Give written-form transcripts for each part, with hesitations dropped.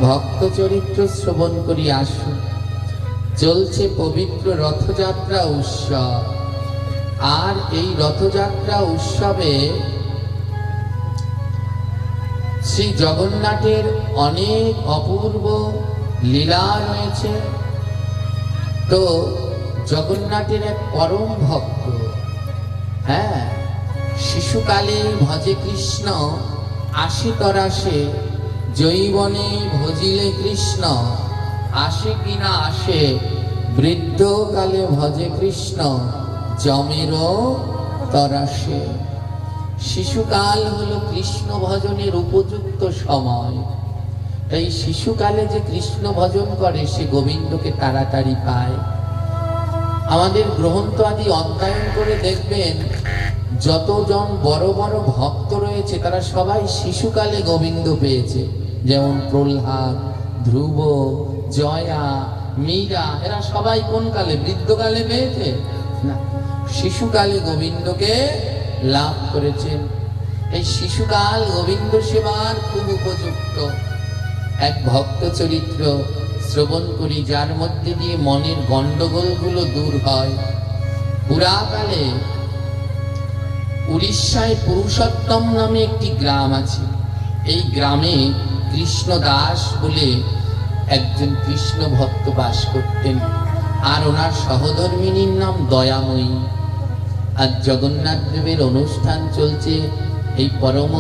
ভক্ত চরিত্র শ্রবণ করি আসুন। চলছে পবিত্র রথযাত্রা উৎসব, আর এই রথযাত্রা উৎসবে শ্রী জগন্নাথের অনেক অপূর্ব লীলা রয়েছে। তো জগন্নাথের এক পরম ভক্ত, হ্যাঁ, শিশুকালে ভজে কৃষ্ণ আসে তরাসে, জৈবনে ভজিলে কৃষ্ণ আসে কিনা আসে, বৃদ্ধকালে ভজে কৃষ্ণ জমেরও তরাসে। শিশুকাল হলো কৃষ্ণ ভজনের উপযুক্ত সময়। তাই শিশুকালে যে কৃষ্ণ ভজন করে সে গোবিন্দকে তাড়াতাড়ি পায়। আমাদের গ্রন্থ আদি অধ্যয়ন করে দেখবেন যতজন বড় বড় ভক্ত রয়েছে তারা সবাই শিশুকালে গোবিন্দ পেয়েছে। যেমন প্রহ্লাদ, ধ্রুব, জয়া, মীরা, এরা সবাই কোন কালে? বৃদ্ধকালে পেয়েছে না, শিশুকালে গোবিন্দকে লাভ করেছেন। এই শিশুকাল গোবিন্দ সেবার খুব উপযুক্ত। এক ভক্ত চরিত্র শ্রবণ করি, যার মধ্যে দিয়ে মনের গন্ডগোলগুলো দূর হয়। পুরাকালে উড়িষ্যায় পুরুষোত্তম নামে একটি গ্রাম আছে। এই গ্রামে কৃষ্ণদাস বলে একজন কৃষ্ণ ভক্ত বাস করতেন, আর ওনার সহধর্মিনীর নাম দয়াময়ী। আর জগন্নাথ দেবের অনুষ্ঠান চলছে। এই পরম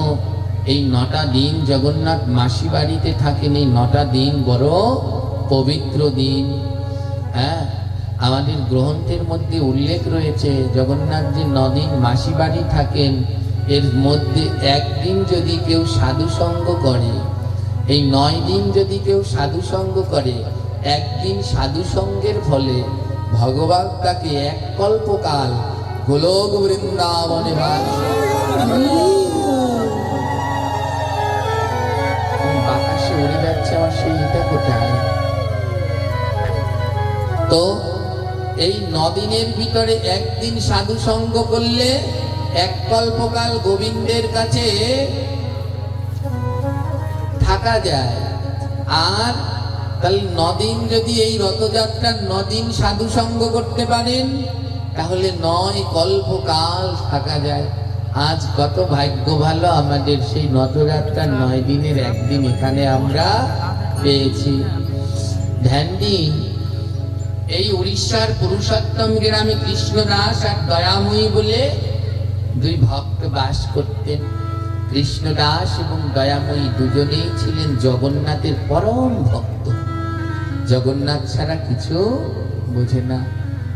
এই 9টা দিন জগন্নাথ মাসি বাড়িতে থাকেন। এই 9টা দিন বড় পবিত্র দিন। হ্যাঁ, আমাদের গ্রন্থের মধ্যে উল্লেখ রয়েছে জগন্নাথ যে 9 দিন মাসি বাড়ি থাকেন, এর মধ্যে একদিন যদি কেউ সাধু সঙ্গ করে, এই 9 দিন যদি কেউ সাধু সঙ্গ করে, একদিন সাধু সঙ্গের ফলে ভগবান তাকে এক কল্পকাল গোলক বৃন্দাবনে বাতাসে উড়ে যাচ্ছে আমার সেইটা কোথায়? তো এই 9 দিনের ভিতরে একদিন সাধু সঙ্গ করলে এক কল্পকাল গোবিন্দের কাছে থাকা যায়। আর তাহলে 9 দিন যদি এই রথযাত্রার 9 দিন সাধু সঙ্গ করতে পারেন তাহলে 9 কল্পকাল থাকা যায়। আজ কত ভাগ্য ভালো আমাদের, সেই রথযাত্রার 9 দিনের একদিন এখানে আমরা পেয়েছি। ধ্যান দিন, এই উড়িষ্যার পুরুষোত্তম গ্রামে কৃষ্ণদাস আর দয়াময়ী বলে 2 ভক্ত বাস করতেন। কৃষ্ণদাস এবং দয়াময়ী দুজনেই ছিলেন জগন্নাথের পরম ভক্ত। জগন্নাথ ছাড়া কিছু বোঝে না,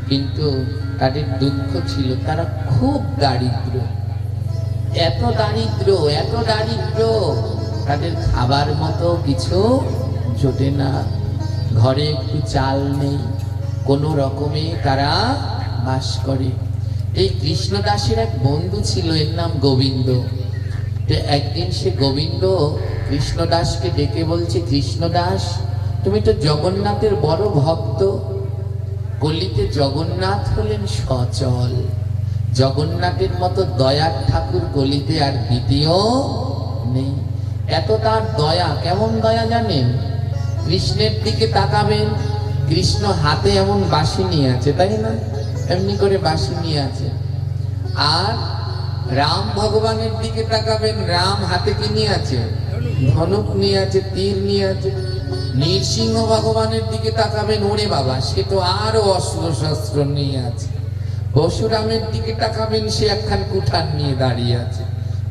কিন্তু তাদের দুঃখ ছিল তারা খুব দারিদ্র। এত দারিদ্র, এত দারিদ্র, তাদের খাবার মতো কিছু জোটে না। ঘরে একটু চাল নেই, কোনো রকমে তারা বাস করে। এই কৃষ্ণদাসের এক বন্ধু ছিল, এর নাম গোবিন্দ। একদিন সে গোবিন্দ কৃষ্ণদাসকে ডেকে বলছে, কৃষ্ণদাস, তুমি তো জগন্নাথের বড় ভক্ত। গলিতে জগন্নাথ হলেন সচল। জগন্নাথের মতো দয়ার ঠাকুর গলিতে আর দ্বিতীয় নেই। এত তার দয়া, কেমন দয়া জানেন? কৃষ্ণের দিকে তাকাবেন, কৃষ্ণ হাতে এমন বাঁশি নিয়ে আছে, তাই না? এমনি করে বাঁশি নিয়ে আছে। আর রাম ভগবানের দিকে তাকাবেন, রাম হাতে কি নিয়ে আছে? ধনুক নিয়ে আছে, তীর নিয়ে আছে। নৃসিংহ ভগবানের দিকে তাকাবেন, ওরে বাবা, সে তো আরো অস্ত্র শস্ত্র নিয়ে আছে। পরশুরামের দিকে তাকাবেন, সে একখান কুঠার নিয়ে দাঁড়িয়ে আছে।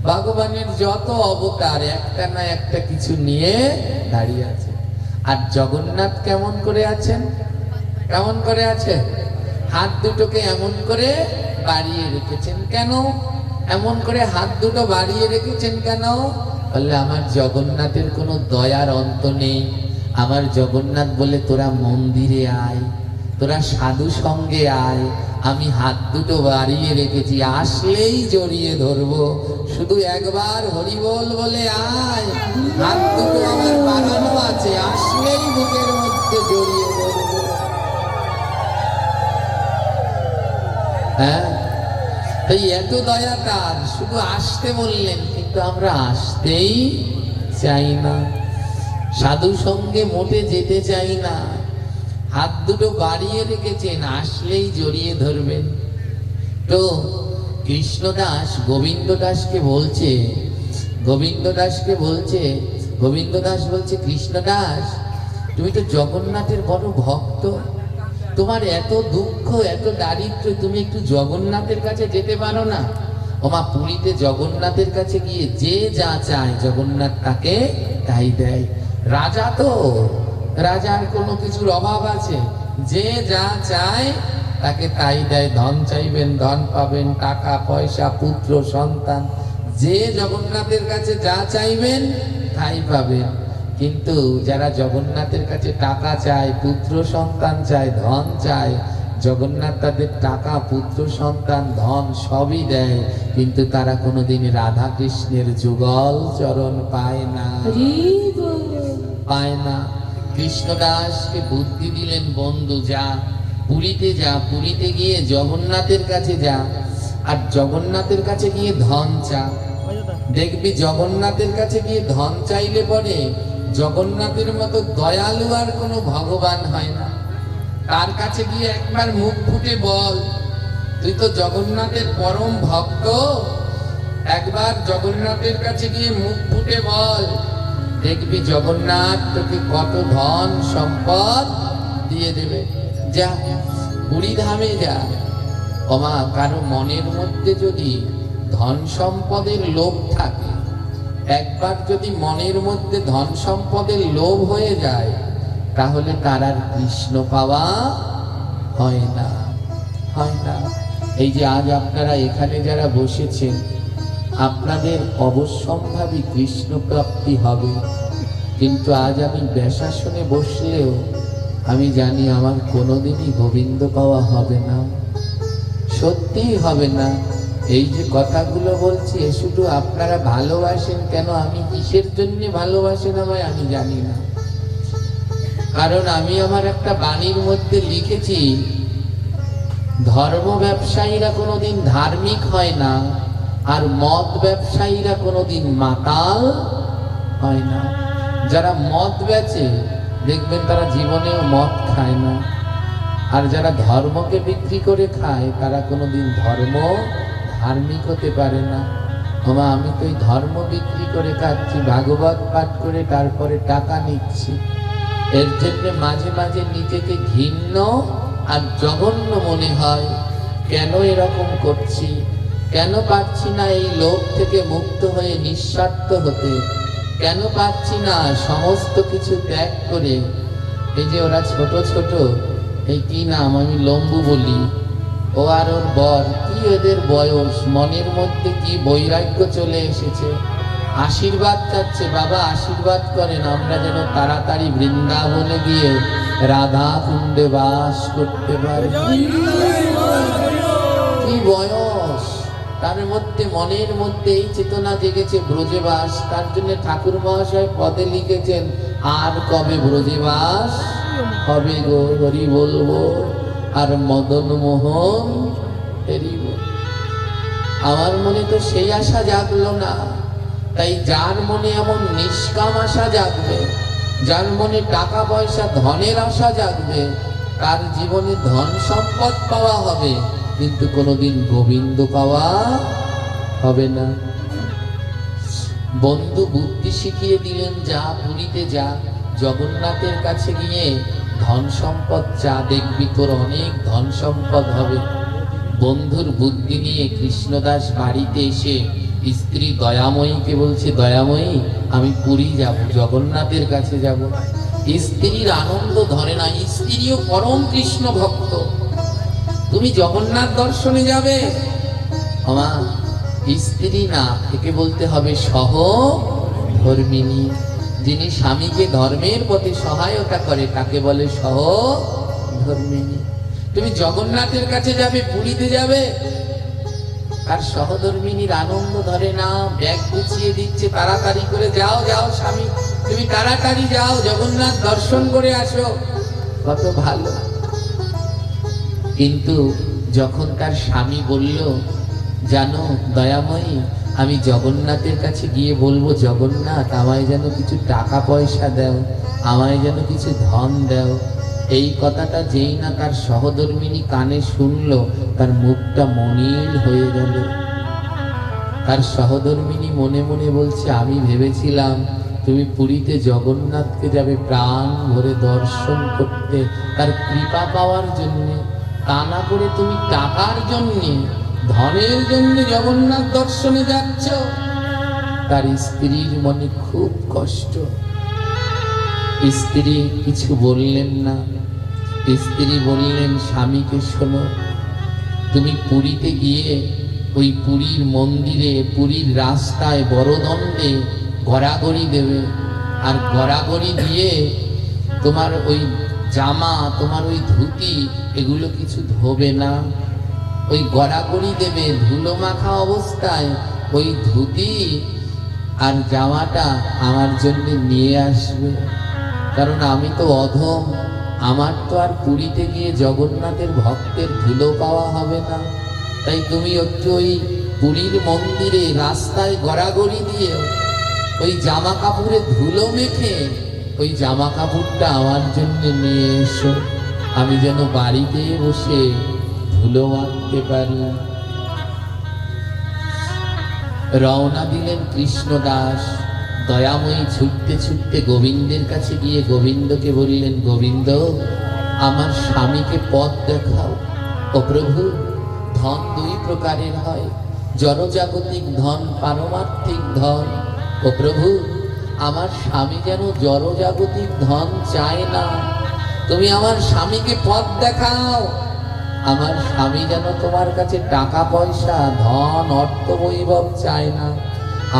ভগবানের যত অবতার একটা না একটা কিছু নিয়ে দাঁড়িয়ে আছে। আর জগন্নাথ কেমন করে আছেন? কেমন করে আছে? হাত দুটোকে এমন করে বাড়িয়ে রেখেছেন। কেন এমন করে হাত দুটো বাড়িয়ে রেখেছেন কেন? বললে আমার জগন্নাথের কোনো দয়ার অন্ত নেই। আমার জগন্নাথ বলে, তোরা মন্দিরে আয়, তোরা সাধু সঙ্গে আয়, আমি হাত দুটো বাড়িয়ে রেখেছি, আসলেই জড়িয়ে ধরবো। শুধু একবার হরিবোল বলে আয়, হাত দুটো আমার বাড়ানো আছে, আসলেই বুকের মধ্যে জড়িয়ে ধরবো। হ্যাঁ, তাই এত দয়া তার, শুধু আসতে বললেন, কিন্তু আমরা আসতেই চাই না। সাধু সঙ্গে মোটে যেতে চাই না, হাত দুটো বাড়িয়ে রেখেছেন, আসলেই জড়িয়ে ধরবেন। তো কৃষ্ণদাস গোবিন্দ দাসকে বলছে, গোবিন্দ দাস বলছে, কৃষ্ণদাস তুমি তো জগন্নাথের বড় ভক্ত, তোমার এত দুঃখ এত দারিদ্র, তুমি একটু জগন্নাথের কাছে যেতে পারো না? ওমা, পুরীতে জগন্নাথের কাছে গিয়ে যে যা চায় জগন্নাথ তাকে তাই দেয়। রাজা তো, রাজার কোনো কিছুর অভাব আছে? যে যা চায় তাকে তাই দেয়। ধন চাইবেন ধন পাবেন, টাকা পয়সা পুত্র সন্তান, যে জগন্নাথের কাছে যা চাইবেন তাই পাবেন। কিন্তু যারা জগন্নাথের কাছে টাকা চায়, পুত্র সন্তান চায়, ধন চায়, জগন্নাথ তাদের টাকা পুত্র সন্তান ধন সবই দেয়, কিন্তু তারা কোনোদিন রাধা কৃষ্ণের যুগল চরণ পায় না, পায় না। কৃষ্ণদাসকে বুদ্ধি দিলেন, বন্ধু যা, পুরীতে যা, পুরীতে গিয়ে জগন্নাথের কাছে যা, আর জগন্নাথের কাছে গিয়ে ধন চা। দেখবি জগন্নাথের কাছে গিয়ে ধন চাইলে পরে জগন্নাথের মতো দয়ালু আর কোনো ভগবান হয় না। তার কাছে গিয়ে একবার মুখ ফুটে বল, তুই তো জগন্নাথের পরম ভক্ত, একবার জগন্নাথের কাছে গিয়ে মুখ ফুটে বল, দেখবি জগন্নাথ তোকে কত ধন সম্পদ দিয়ে দেবে। যা, পুরী ধামে যা। ওমা, কারো মনের মধ্যে যদি ধন সম্পদের লোভ থাকে, একবার যদি মনের মধ্যে ধন সম্পদের লোভ হয়ে যায়, তাহলে তার আর কৃষ্ণ পাওয়া হয় না, হয় না। এই যে আজ আপনারা এখানে যারা বসেছেন, আপনাদের অবশ্যম্ভাবী কৃষ্ণ প্রাপ্তি হবে, কিন্তু আজ আমি বেশাসনে বসলেও আমি জানি আমার কোনোদিনই গোবিন্দ পাওয়া হবে না, সত্যিই হবে না। এই যে কথাগুলো বলছি, এ শুধু আপনারা ভালোবাসেন কেন, আমি কিসের জন্য ভালোবাসেন আমায় আমি জানি না। কারণ আমি আমার একটা বাণীর মধ্যে লিখেছি, ধর্ম ব্যবসায়ীরা কোনোদিন ধার্মিক হয় না, আর মদ ব্যবসায়ীরা কোনোদিন মাতাল হয় না। যারা মদ বেচে দেখবেন তারা জীবনেও মদ খায় না, আর যারা ধর্মকে বিক্রি করে খায় তারা কোনোদিন ধার্মিক হতে পারে না। ওমা, আমি তো এই ধর্ম বিক্রি করে খাচ্ছি, ভাগবত পাঠ করে তারপরে টাকা নিচ্ছি, এর জন্য মাঝে মাঝে নিজেকে ঘৃণ্য আর জঘন্য মনে হয়। কেন এরকম করছি, কেন পারছি না এই লোভ থেকে মুক্ত হয়ে নিঃস্বার্থ হতে, কেন পারছি না সমস্ত কিছু ত্যাগ করে। এই যে ওরা ছোট ছোট, এই কি নাম, আমি লম্বু বলি, ও আর ওর বর, কি এদের বয়স, মনের মধ্যে কি বৈরাগ্য চলে এসেছে, আশীর্বাদ চাচ্ছে, বাবা আশীর্বাদ করেন আমরা যেন তাড়াতাড়ি বৃন্দাবনে গিয়ে রাধা কুণ্ডে বাস করতে পারি। কি বয়স, তার মধ্যে মনের মধ্যে এই চেতনা জেগেছে ব্রজে বাস। তার জন্য ঠাকুর মহাশয় পদে লিখেছেন, আর কবে ব্রজে বাস হবে গো, হরি বলবো আর মদন মোহন হেরিব। আমার মনে তো সেই আশা জাগলো না। তাই যার মনে এমন নিষ্কাম আশা জাগবে, যার মনে টাকা পয়সা ধনের আশা জাগবে, তার জীবনে ধন সম্পদ পাওয়া হবে, কিন্তু কোনোদিন গোবিন্দ পাওয়া হবে না। বন্ধু বুদ্ধি শিখিয়ে দিলেন, যা পুরীতে যা, জগন্নাথের কাছে গিয়ে ধন সম্পদ চা, দেখবি তোর অনেক ধন সম্পদ হবে। বন্ধুর বুদ্ধি নিয়ে কৃষ্ণদাস বাড়িতে এসে স্ত্রী দয়াময়ীকে বলছে, দয়াময়ী আমি পুরী যাব, জগন্নাথের কাছে যাব। স্ত্রীর আনন্দ ধরে না, স্ত্রীও পরম কৃষ্ণ ভক্ত, তুমি জগন্নাথ দর্শনে যাবে। আমা, স্ত্রী না, একে বলতে হবে সহধর্মিণী। যিনি স্বামীকে ধর্মের পথে সহায়তা করে তাকে বলে সহধর্মিণী। তুমি জগন্নাথের কাছে যাবে, পুরীতে যাবে, আর সহধর্মিণীর আনন্দ ধরে না, ব্যাগ গুছিয়ে দিচ্ছে, তাড়াতাড়ি করে যাও যাও স্বামী, তুমি তাড়াতাড়ি যাও, জগন্নাথ দর্শন করে আসো, কত ভালো। কিন্তু যখন তার স্বামী বলল, জানো দয়াময়ী, আমি জগন্নাথের কাছে গিয়ে বলবো, জগন্নাথ আমায় যেন কিছু টাকা পয়সা দাও, আমায় যেন কিছু ধন দাও। এই কথাটা যেই না তার সহধর্মিনী কানে শুনলো, তার মুখটা মলিন হয়ে গেল। তার সহধর্মিনী মনে মনে বলছে, আমি ভেবেছিলাম তুমি পুরীতে জগন্নাথকে যাবে প্রাণ ভরে দর্শন করতে, তার কৃপা পাওয়ার জন্যে, তা না করে তুমি টাকার জন্যে, ধনের জন্যে জগন্নাথ দর্শনে যাচ্ছ। তার স্ত্রীর মনে খুব কষ্ট। স্ত্রী কিছু বললেন না। স্ত্রী বললেন স্বামীকে, শোনো, তুমি পুরীতে গিয়ে ওই পুরীর মন্দিরে, পুরীর রাস্তায় বড়দণ্ডে গড়াগড়ি দেবে, আর গড়াগড়ি দিয়ে তোমার ওই জামা, তোমার ওই ধুতি, এগুলো কিছু ধোবে না। ওই গড়াগড়ি দেবে, ধুলো মাখা অবস্থায় ওই ধুতি আর জামাটা আমার জন্য নিয়ে আসবে, কারণ আমি তো অধম, আমার তো আর পুরীতে গিয়ে জগন্নাথের ভক্তের ধুলো পাওয়া হবে না। তাই তুমি একটু ওই পুরীর মন্দিরে রাস্তায় গড়াগড়ি দিয়ে ওই জামা কাপড়ে ধুলো মেখে ওই জামা কাপড়টা আমার জন্য নিয়ে এসো, আমি যেন বাড়িতে বসে ধুলো মাখতে পারি। রওনা দিলেন কৃষ্ণদাস। দয়াময়ী ছুটতে ছুটতে গোবিন্দের কাছে গিয়ে গোবিন্দকে বললেন, গোবিন্দ, আমার স্বামীকে পথ দেখাও। ও প্রভু, ধন দুই প্রকারের হয়, জড়জাগতিক ধন, পারমার্থিক ধন। ও প্রভু, আমার স্বামী যেন জড়জাগতিক ধন চায় না, তুমি আমার স্বামীকে পথ দেখাও। আমার স্বামী যেন তোমার কাছে টাকা পয়সা, ধন, অর্থ, বৈভব চায় না,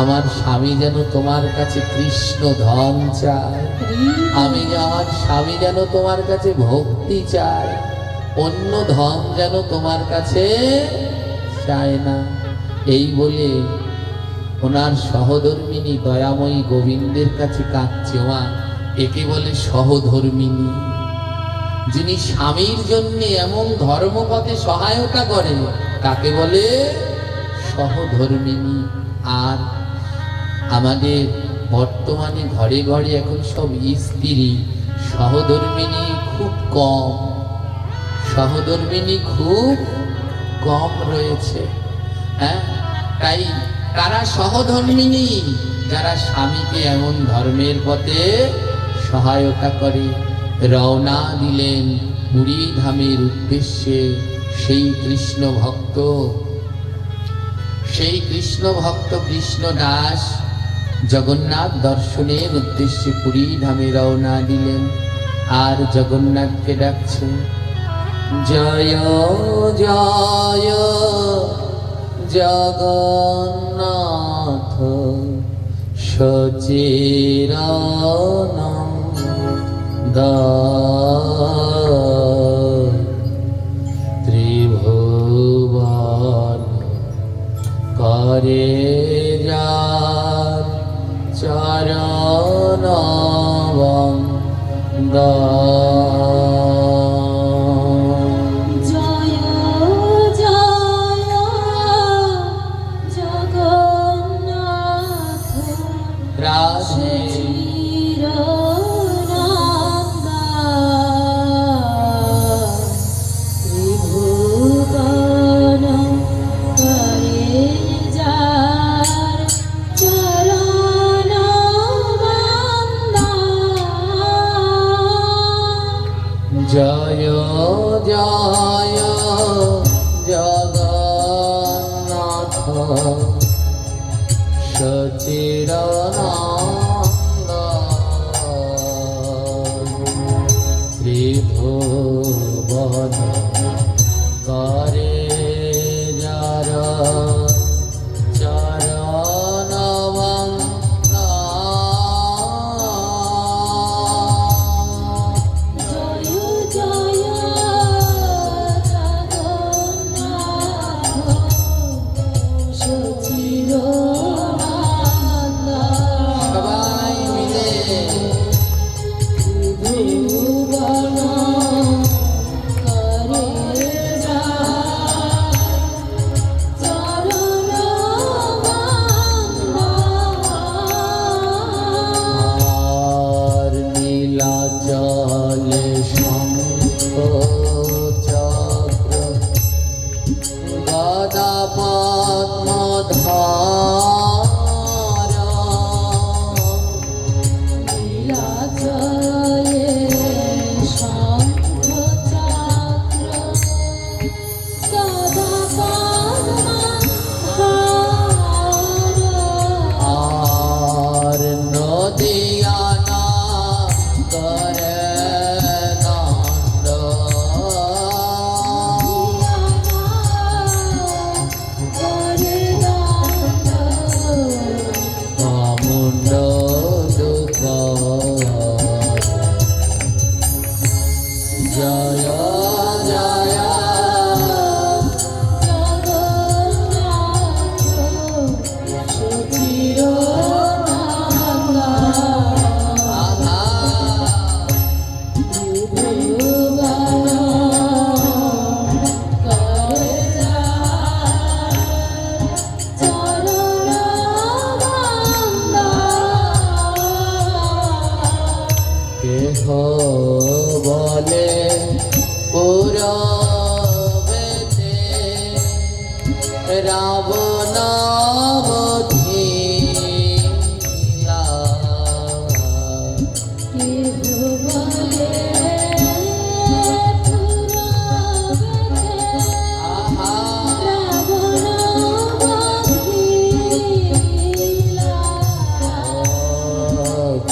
আমার স্বামী যেন তোমার কাছে কৃষ্ণ ধন চায়। আমার স্বামী যেন তোমার কাছে ভক্তি চায়, অন্য ধন যেন তোমার কাছে চায় না। এই বলে ওনার সহধর্মিনী দয়াময়ী গোবিন্দের কাছে কাঁদছে। মা, একে বলে সহধর্মিনী, যিনি স্বামীর জন্য এমন ধর্মপথে সহায়তা করে, তাকে বলে সহধর্মিনী। আর আমাদের বর্তমানে ঘরে ঘরে এখন সব স্ত্রী, সহধর্মিনী খুব কম, সহধর্মিনী খুব কম রয়েছে। হ্যাঁ, তাই কারা সহধর্মিনী? যারা স্বামীকে এমন ধর্মের পথে সহায়তা করে। রওনা দিলেন পুরী ধামের উদ্দেশ্যে সেই কৃষ্ণ ভক্ত, কৃষ্ণদাস জগন্নাথ দর্শনের উদ্দেশ্যে পুরী ধামে রওনা দিলেন। আর জগন্নাথকে ডাকছে, জয় জয় জগন্নাথ সচিরানন্দ ত্রিভুবন করে যার চরণ বন্দনা। জয় জয় জগন্নাথ সচিরানন্দ ত্রিভুবন করে যার চরণ বন্দনা। জয় জয় কেহ বলে পুরবেতে রাবণ বধিলা।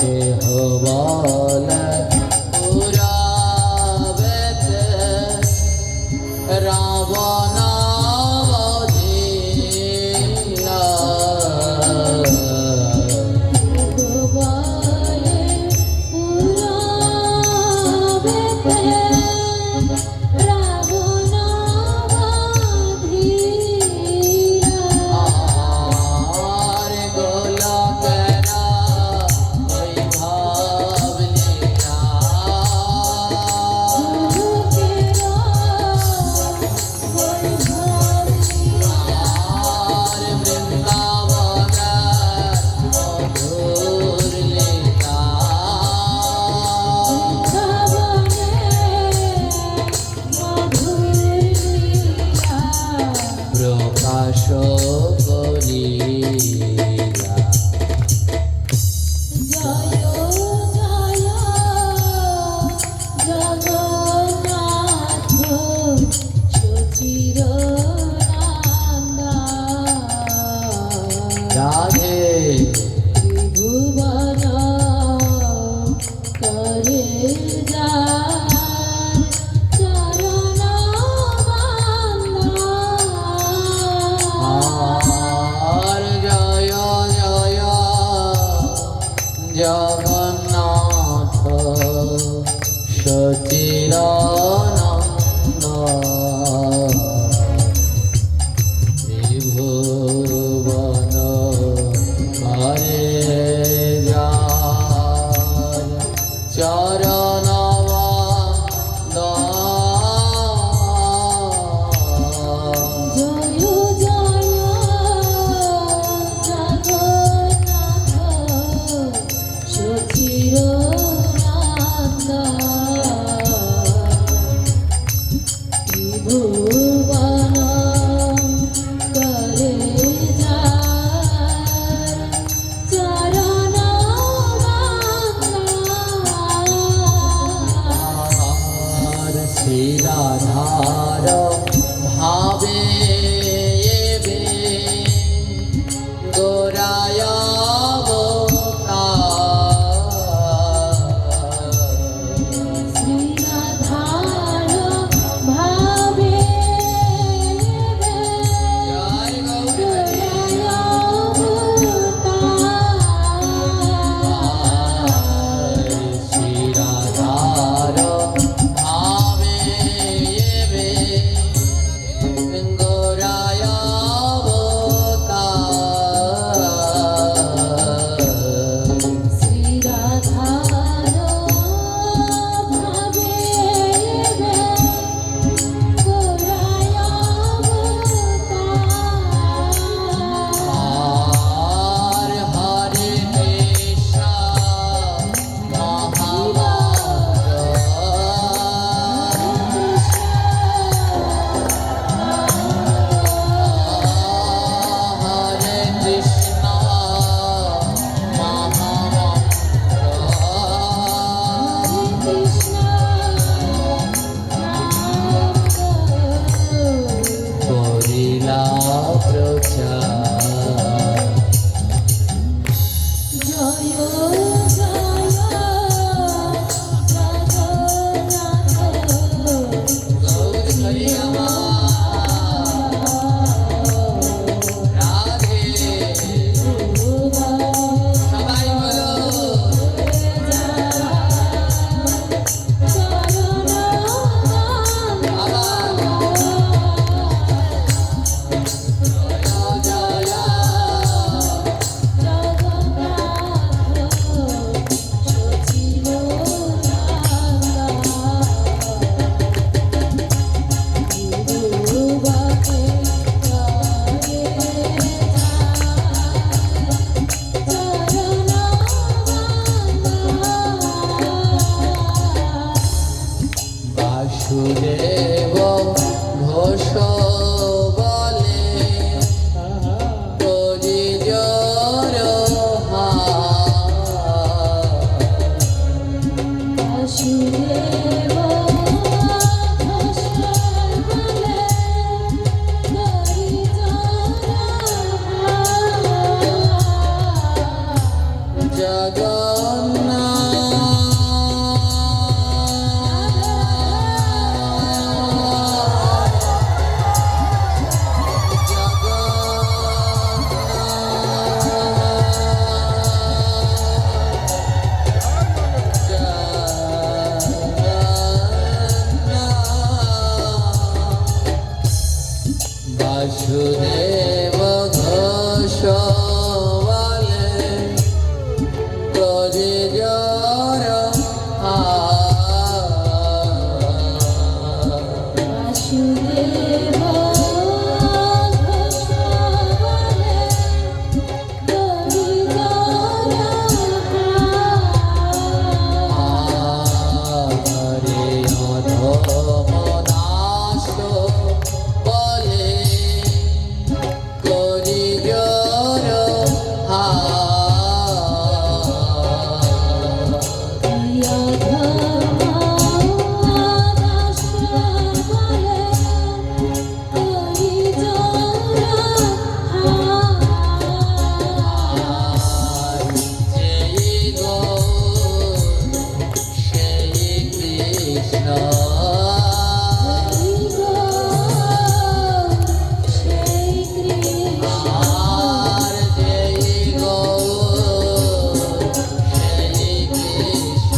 কেহ বলে পুরবেতে রাবণ বধিলা। আর গোলকেরা বৈভব লীলা। আর বৃন্দাবনের মধুর লীলা। প্রকাশ করিলা। রাধে আর জয় জয় জগন্নাথ সচিদানন্দ ত্রিভুবন হরে যার চরণ শ্রীরাধার ভাবে এবে গোরায় শ্রীরাধার ভাবে বাসুদেব ঘোষ বলে করি জর বাসুদেব ঘোষ বলে করি বাসুদেব ঘোষ বলে করে জর বাসুদেব ঘোষ বলে করি হরে অধমনাশ বলে করি জর সেই গো সেই কৃষ্ণ আর সেই গো সেই কৃষ্ণ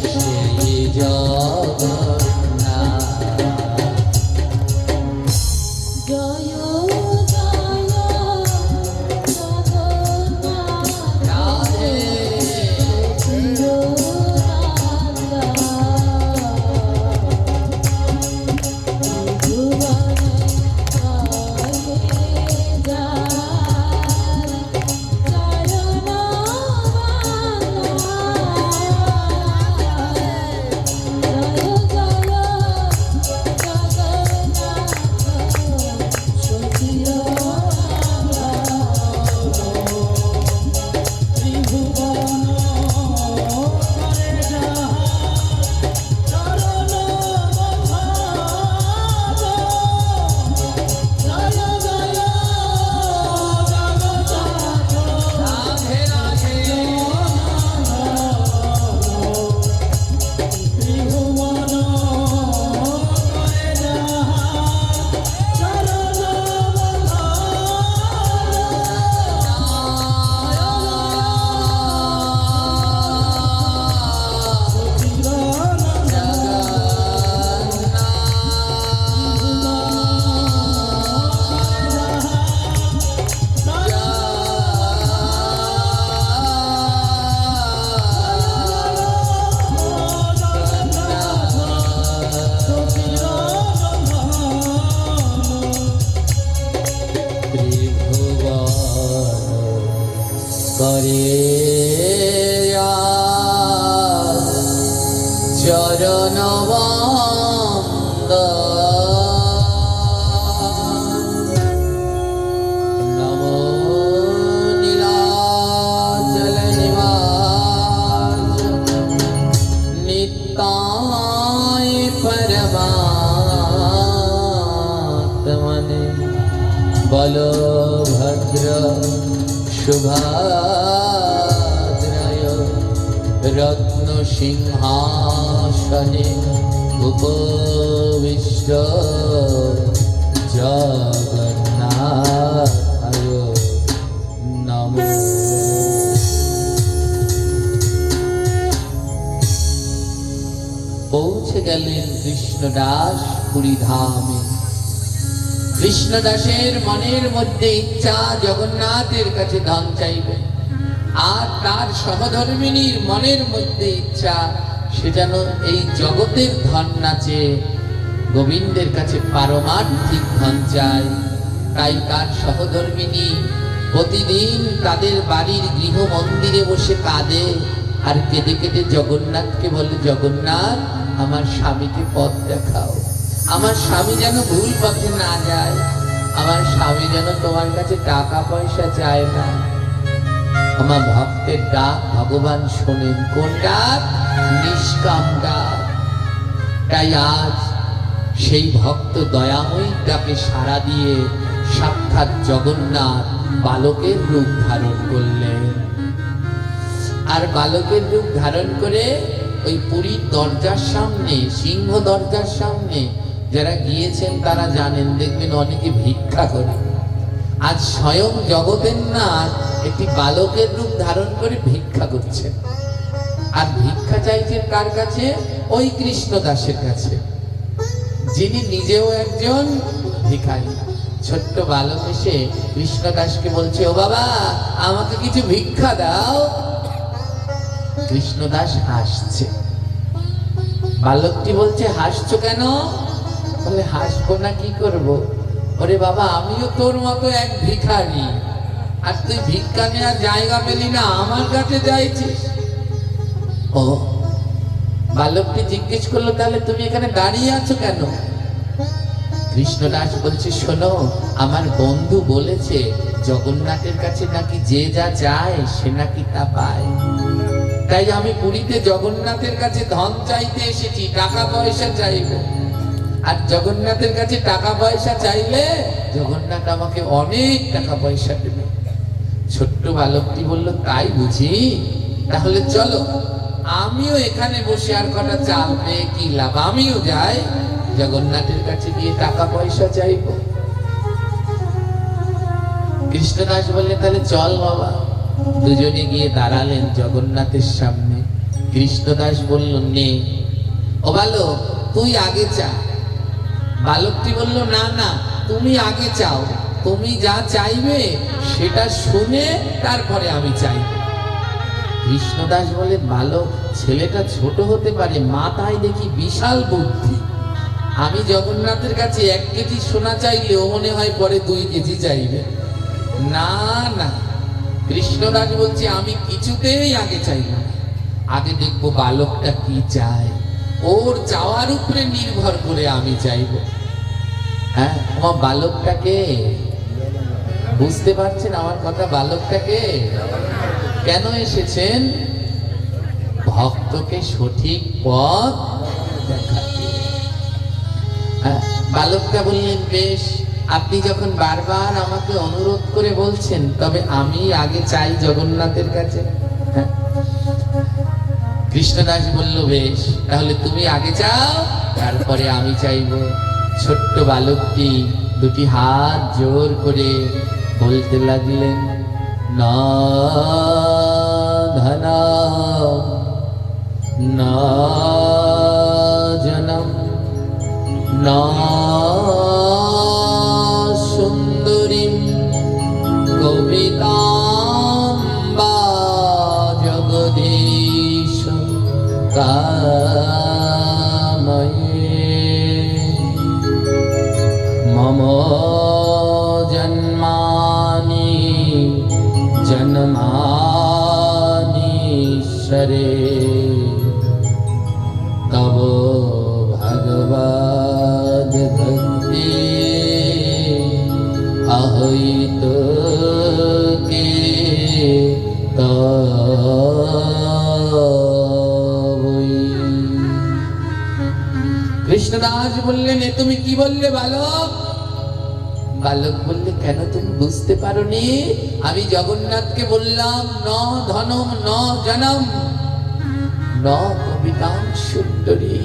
সেই জগন্নাথ জয় জয় জগন্নাথ রাধে রাধে রাধে করে চরণ বন্দ নমো নীলাচল নিবাস নিতায় পরমাত্মনে বলভদ্র শুভাদ্রয় রত্ন সিংহাসনে উপবিষ্ট জগন্নাথায় নমো। পৌঁছে গেলেন কৃষ্ণদাস পুরী ধামে। কৃষ্ণদাসের মনের মধ্যে ইচ্ছা জগন্নাথের কাছে ধন চাইবে, আর তার সহধর্মিনীর মনের মধ্যে ইচ্ছা সে যেন এই জগতের ধন না চেয়ে গোবিন্দের কাছে পারমার্থিক ধন চায়। তাই তার সহধর্মিনী প্রতিদিন তাদের বাড়ির গৃহ মন্দিরে বসে কাঁদে আর কেঁদে কেঁদে জগন্নাথকে বলে, জগন্নাথ আমার স্বামীকে পথ দেখাও, আমার স্বামী যেন ভুল পথে না যায়, আমার স্বামী যেন তোমার কাছে টাকা পয়সা চায় না। আমার ভক্তের ডাক ভগবান শোনেন। কোন ডাক? নিষ্কাম ডাক। তাই আজ সেই ভক্ত দয়াময়ী ডাকে সাড়া দিয়ে সাক্ষাৎ জগন্নাথ বালকের রূপ ধারণ করলেন। আর বালকের রূপ ধারণ করে ওই পুরীর দরজার সামনে, সিংহ দরজার সামনে যারা গিয়েছেন তারা জানেন, দেখবেন অনেকে ভিক্ষা করে। আজ স্বয়ং জগতের নাথ একটি বালকের রূপ ধারণ করে ভিক্ষা করছেন। আর ভিক্ষা চাইছেন কার কাছে? ওই কৃষ্ণদাসের কাছে, যিনি নিজেও একজন ভিখারি। ছোট্ট বালক এসে কৃষ্ণদাসকে বলছে, ও বাবা আমাকে কিছু ভিক্ষা দাও। কৃষ্ণদাস হাসছে। বালকটি বলছে, হাসছো কেন? বলে, হাসবো না কি করব? ওরে বাবা, আমিও তোর মতো এক ভিখারি, আর তুই ভিক্ষা নেওয়ার জায়গা পেলি না, আমার কাছে চাইছিস। ও, বালকটি জিজ্ঞেস করলো, তাহলে তুমি এখানে দাঁড়িয়ে আছো কেন? কৃষ্ণদাস বলছে, শোনো, আমার বন্ধু বলেছে জগন্নাথের কাছে নাকি যে যা চায় সে নাকি তা পায়। তাই আমি পুরীতে জগন্নাথের কাছে ধন চাইতে এসেছি, টাকা পয়সা চাইবো। আর জগন্নাথের কাছে টাকা পয়সা চাইলে জগন্নাথ আমাকে অনেক টাকা পয়সা দেবে। ছোট্ট বালকটি বলল, তাই বুঝি? তাহলে চলো, আমিও এখানে বসে আর কটা চাল পেয়ে কি লাভ, আমিও যাই জগন্নাথের কাছে গিয়ে টাকা পয়সা চাইব। কৃষ্ণদাস বললেন, তাহলে চল বাবা। দুজনে গিয়ে দাঁড়ালেন জগন্নাথের সামনে। কৃষ্ণদাস বলল, নে। ও বালক, তুই আগে চা। বালকটি বলল, না না, তুমি আগে চাও, তুমি যা চাইবে সেটা শুনে তারপরে আমি চাইব। কৃষ্ণদাস বলে, বালক ছেলেটা ছোট হতে পারে, মাথায় দেখি বিশাল বুদ্ধি। আমি জগন্নাথের কাছে 1 কেজি সোনা চাইলে ও মনে হয় পরে 2 কেজি চাইবে। না না, কৃষ্ণদাস বলছে, আমি কিছুতেই আগে চাইব না, আগে দেখবো বালকটা কি চায়, ওর চাওয়ার উপরে নির্ভর করে আমি চাইব। হ্যাঁ, আমার বালকটাকে বুঝতে পারছেন আমার কথা? বালকটাকে কেন এসেছেন? ভক্তকে সঠিক পথ দেখাতে। বালকটা বললেন, বেশ, আপনি যখন বারবার আমাকে অনুরোধ করে বলছেন, তবে আমি আগে চাই জগন্নাথের কাছে। কৃষ্ণদাস বলল, বেশ, তাহলে তুমি আগে চাও, তারপরে আমি চাইব। ছোট্ট বালকটি 2টি হাত জোর করে বলতে লাগলেন, না ধন না জনম না সুন্দরীম কবিতাম বা জগদীশ কাময়ে মম জন্মানি জন্মানীশ্বরে তব ভগবদ ভক্তি অহৈত কে তবই। কৃষ্ণদাস বললেন, এ তুমি কি বললে বালক? বালক বললে, কেন তুমি বুঝতে পারোনি? আমি জগন্নাথকে বললাম, ন ধনম ন জনম ন কবিতাম সুন্দরী।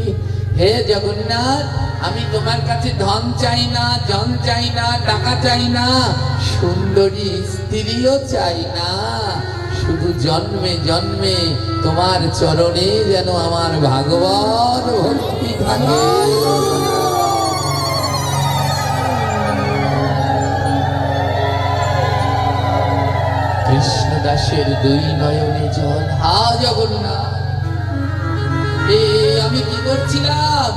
হে জগন্নাথ, আমি তোমার কাছে ধন চাই না, জন চাই না, টাকা চাই না, সুন্দরী স্ত্রীও চাই না, শুধু জন্মে জন্মে তোমার চরণে যেন আমার ভাগবত ভক্তি থাকে। কৃষ্ণদাসের 2 নয়নে জল। হা জগন্নাথ, আমি কি করছিলাম?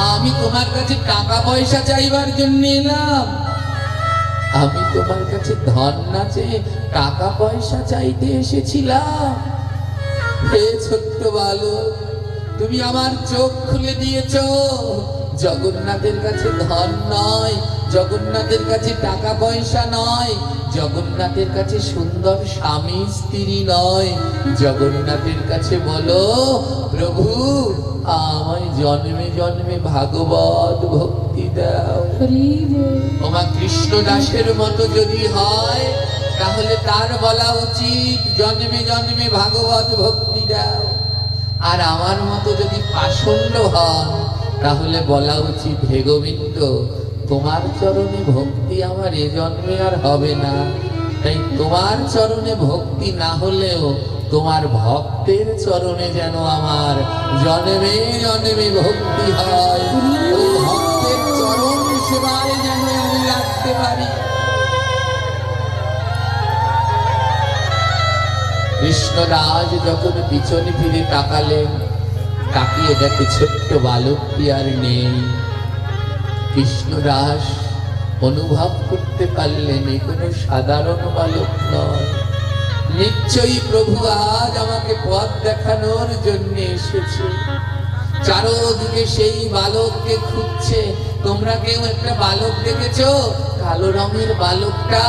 আমি তোমার কাছে টাকা পয়সা চাইবার জন্য এলাম, আমি তোমার কাছে ধন না চেয়ে টাকা পয়সা চাইতে এসেছিলাম। হে ছোট্ট বালক, তুমি আমার চোখ খুলে দিয়েছ। জগন্নাথের কাছে ধন নয়, জগন্নাথের কাছে টাকা পয়সা নয়, জগন্নাথের কাছে সুন্দর স্বামী স্ত্রী নয়, জগন্নাথের কাছে বলো, প্রভু আমায় জন্মে জন্মে ভাগবত ভক্তি দাও। ওমা কৃষ্ণ দাসের মতো যদি হয় তাহলে তার বলা উচিত জন্মে জন্মে ভাগবত ভক্তি দাও। আর আমার মতো যদি পাষণ্ড হন তাহলে বলা উচিত, হে গোবিন্দ তোমার চরণে ভক্তি আমার এ জন্মে আর হবে না, তাই তোমার চরণে ভক্তি না হলেও তোমার ভক্তের চরণে যেন আমার জন্মে জন্মে ভক্তি হয়। ওই ভক্তের চরণ সেবায় যেন আমি লাগতে পারি। কৃষ্ণদাস যখন পিছনে ফিরে তাকালেন, তাকিয়ে দেখে ছোট্ট বালকটি আর নেই। কৃষ্ণদাস অনুভব করতে পারলেন এ কোনো সাধারণ বালক নয়, নিশ্চয়ই প্রভু আজ আমাকে পথ দেখানোর জন্য এসেছে। চারোদিকে সেই বালককে খুঁজছে। তোমরা কেউ একটা বালক দেখেছো? কালো রঙের বালকটা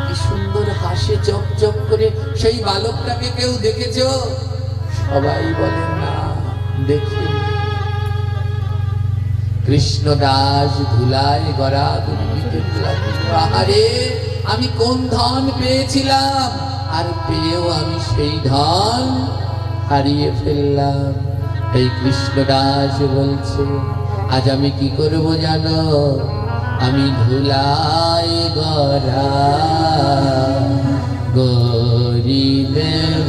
কি সুন্দর হাসে চকচক করে, সেই বালকটাকে কেউ দেখেছো? সবাই বলে না, দেখি। কৃষ্ণদাস ধুলায় গড়া দুর্নীতির আহারে আমি কোন ধন পেয়েছিলাম, আর পেয়েও আমি সেই ধন হারিয়ে ফেললাম। এই কৃষ্ণদাস বলছে, আজ আমি কি করব জানো? আমি ধুলায় গড়া গরি দেব,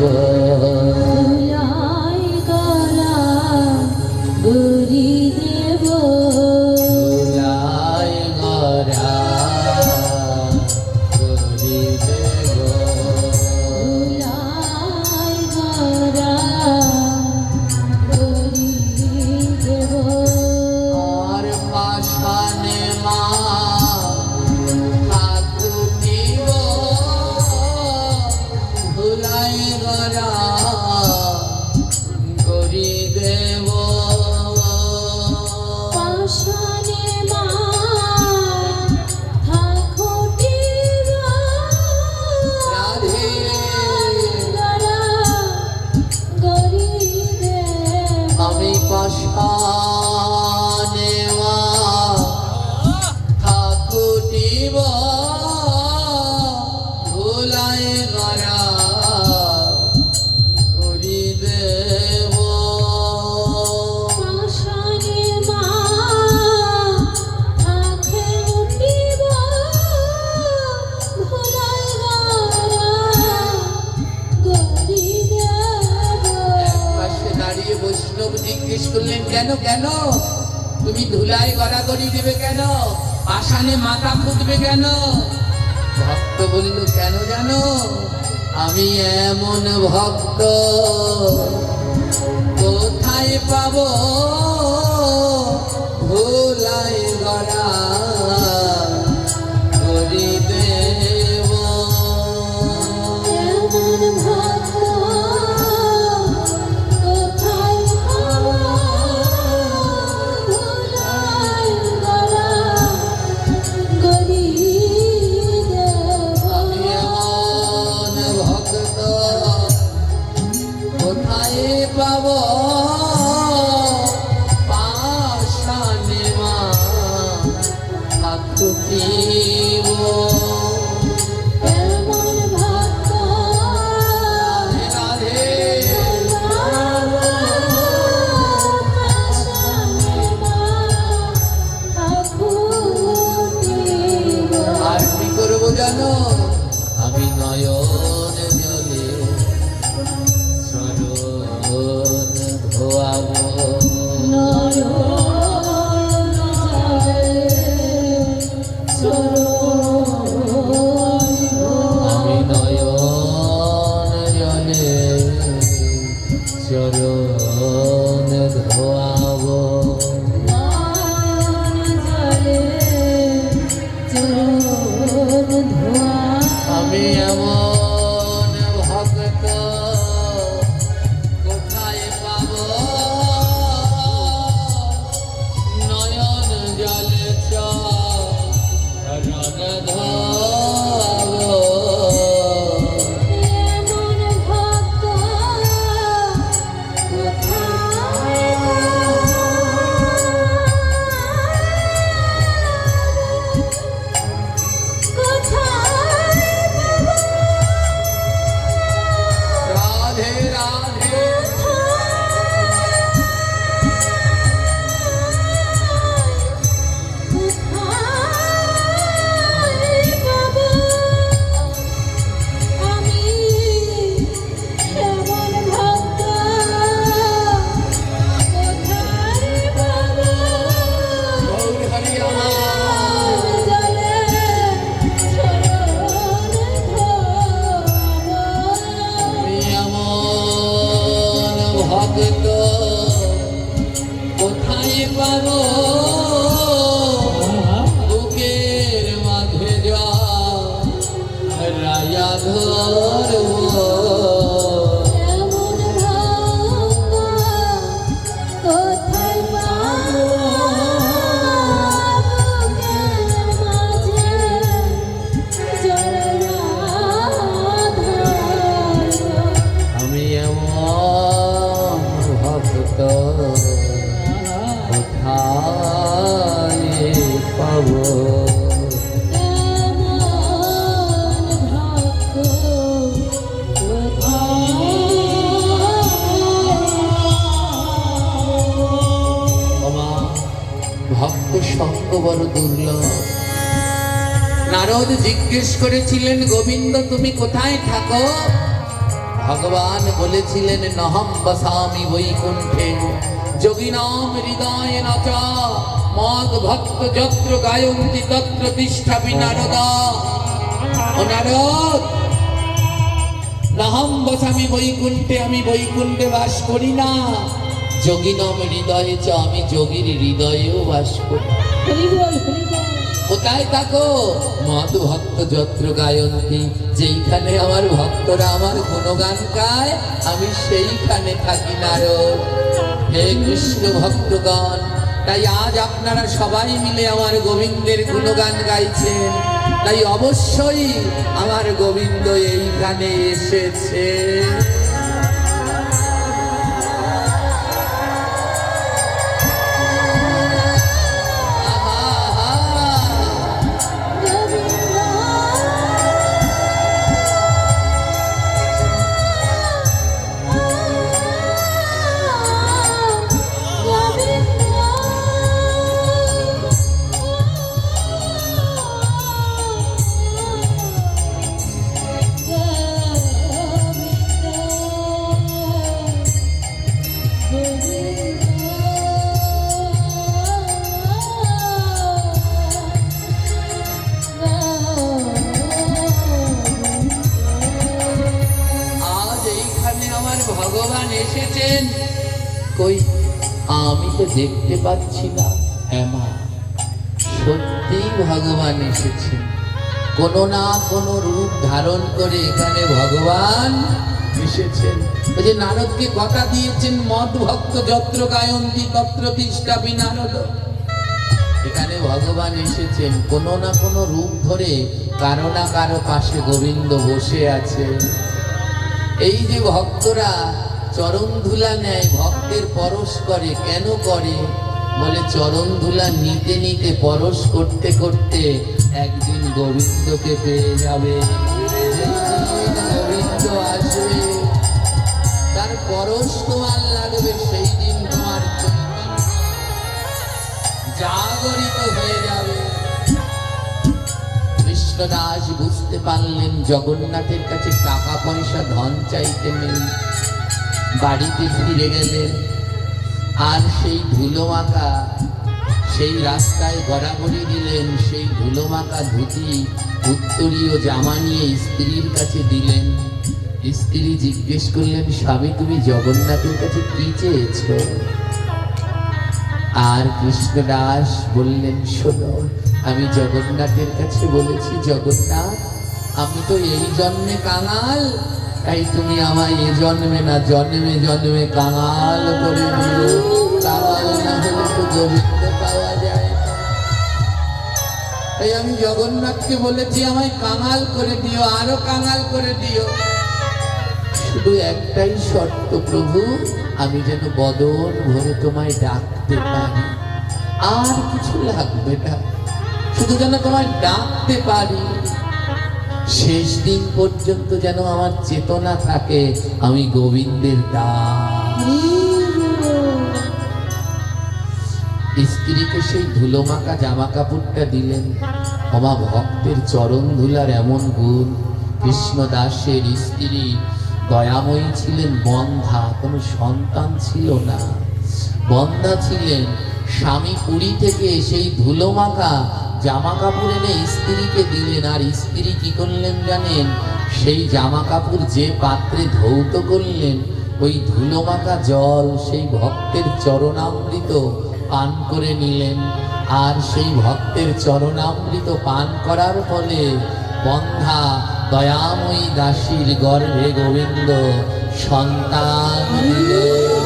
ধুলাই গলা গরি দেব, ধুলায় গড়া গরি দেব, ধুলাই গলা গরি দেব। আর পাশানে মা ঠাকুরিব, ধুলায় গড়া গরি দেব। পাশানে মা ঠাকুরিব, রাধে গলা গরি দেব। আমি পাশানে মা ঠাকুরিব, ধুলায় গড়া গরি দেব। পাশানে মা ঠাকুরিব, ধুলাই গলা গরি দেব। পাশে দাঁড়িয়ে বৈষ্ণব জিজ্ঞেস করলেন, কেন কেন তুমি ধুলায় গড়াগড়ি দেবে কেন? পাষাণে মাথা ফুটবে কেন? ভক্ত বলল, কেন জানো? আমি এমন ভক্ত কোথায় পাবো ধুলায় গড়া গড়ি দেব। এমন ভক্ত কোথায় পাবো, ধুলাই গলা গরি দেব। আমি এমন ভক্ত কোথায় পাবো পাশানে মা রায়া ধরব এমন ভাঙা কোথায় পাবো বুকের মাঝে জড়রা ধরব আমি এমন ভক্ত কোথায় পাবো ওমা, ভক্ত সঙ্গ বড় দুর্লভ। নারদ জিজ্ঞেস করেছিলেন, গোবিন্দ তুমি কোথায় থাকো? ভগবান বলেছিলেন, নহম বসামি বৈকুণ্ঠে যোগিনাম হৃদয় নচ মদ ভক্ত যত্র গায়ন্তি তত্র তিষ্ঠাপি নারদা। ও নারদ, নহম বসামি বৈকুণ্ঠে, আমি বৈকুণ্ঠে বাস করি না। যোগিনাম হৃদয়ে চ, আমি যোগীর হৃদয়েও বাস করি। কোথায় থাকো? মদ ভক্ত যত্র গায়ন্তি, যেইখানে আমার ভক্তরা আমার গুণগান গায় আমি সেইখানে থাকি নারদ। হে কৃষ্ণ ভক্তগণ, তাই আজ আপনারা সবাই মিলে আমার গোবিন্দের গুণগান গাইছেন, তাই অবশ্যই আমার গোবিন্দ এইখানে এসেছে। ভগবান এসেছেন কই? আমি তো দেখতে পাচ্ছি না। হ্যাঁ মা, সত্যি ভগবান এসেছেন, কোনো না কোনো রূপ ধারণ করে এখানে ভগবান এসেছেন। ওই যে নারদকে কথা দিয়েছেন, মদ ভক্ত যত্র গায়ন্তি তত্র তিষ্ঠাপি নারদ, এখানে ভগবান এসেছেন কোনো না কোনো রূপ ধরে, কারো না কারো পাশে গোবিন্দ বসে আছে। এই যে ভক্তরা চরণ ধুলা নেয়, ভক্তের পরশ করে, কেন করে? বলে চরণ ধুলা নিতে নিতে পরশ করতে করতে একদিন গোবিন্দকে পেয়ে যাবে। যেদিন গোবিন্দ আসবে তার পরশ তোমার লাগবে, সেই দিন তোমার জাগরিত হয়ে যাবে। কৃষ্ণদাস বুঝতে পারলেন জগন্নাথের কাছে টাকা পয়সা ধন চাইতে নেই, বাড়িতে ফিরে গেলেন। আর সেই ধুলো মাখা, সেই রাস্তায় গড়াগড়ি দিলেন, সেই ধুলো মাখা ধুতি উত্তরীয় জামা নিয়ে স্ত্রীর কাছে দিলেন। স্ত্রী জিজ্ঞেস করলেন, স্বামী তুমি জগন্নাথের কাছে কি চেয়েছো? আর কৃষ্ণদাস বললেন, শোনো, আমি জগন্নাথের কাছে বলেছি, জগন্নাথ আমি তো এই জন্মে কাঙাল, তাই তুমি আমায় এ জন্মে না জন্মে জন্মে কাঙাল করে দিও। কাঙাল না হলে তো গোবিন্দ পাওয়া যায় না। তাই আমি জগন্নাথকে বলেছি আমায় কাঙাল করে দিও, আরো কাঙাল করে দিও। শুধু একটাই শর্ত প্রভু, আমি যেন বদন ভরে তোমায় ডাকতে পারি, আর কিছু লাগবে না, শুধু যেন তোমায় ডাকতে পারি। শেষ দিন পর্যন্ত যেন আমার চেতনা থাকে আমি গোবিন্দের দাস। স্ত্রীকে সেই ধুলো মাখা জামা কাপড়টা দিলেন। আমার ভক্তের চরণ ধুলার এমন গুণ। কৃষ্ণদাসের স্ত্রী দয়াময়ী ছিলেন, বন্ধা, কোনো সন্তান ছিল না, বন্ধা ছিলেন। স্বামী পুরী থেকে সেই ধুলো মাখা জামা কাপড় এনে স্ত্রীকে দিলেন। আর স্ত্রী কি করলেন জানেন? সেই জামা কাপড় যে পাত্রে ধৌত করলেন, ওই ধুলো মাখা জল সেই ভক্তের চরণামৃত পান করে নিলেন। আর সেই ভক্তের চরণামৃত পান করার ফলে বন্ধা দয়াময়ী দাসীর গর্ভে গোবিন্দ সন্তান দিলেন।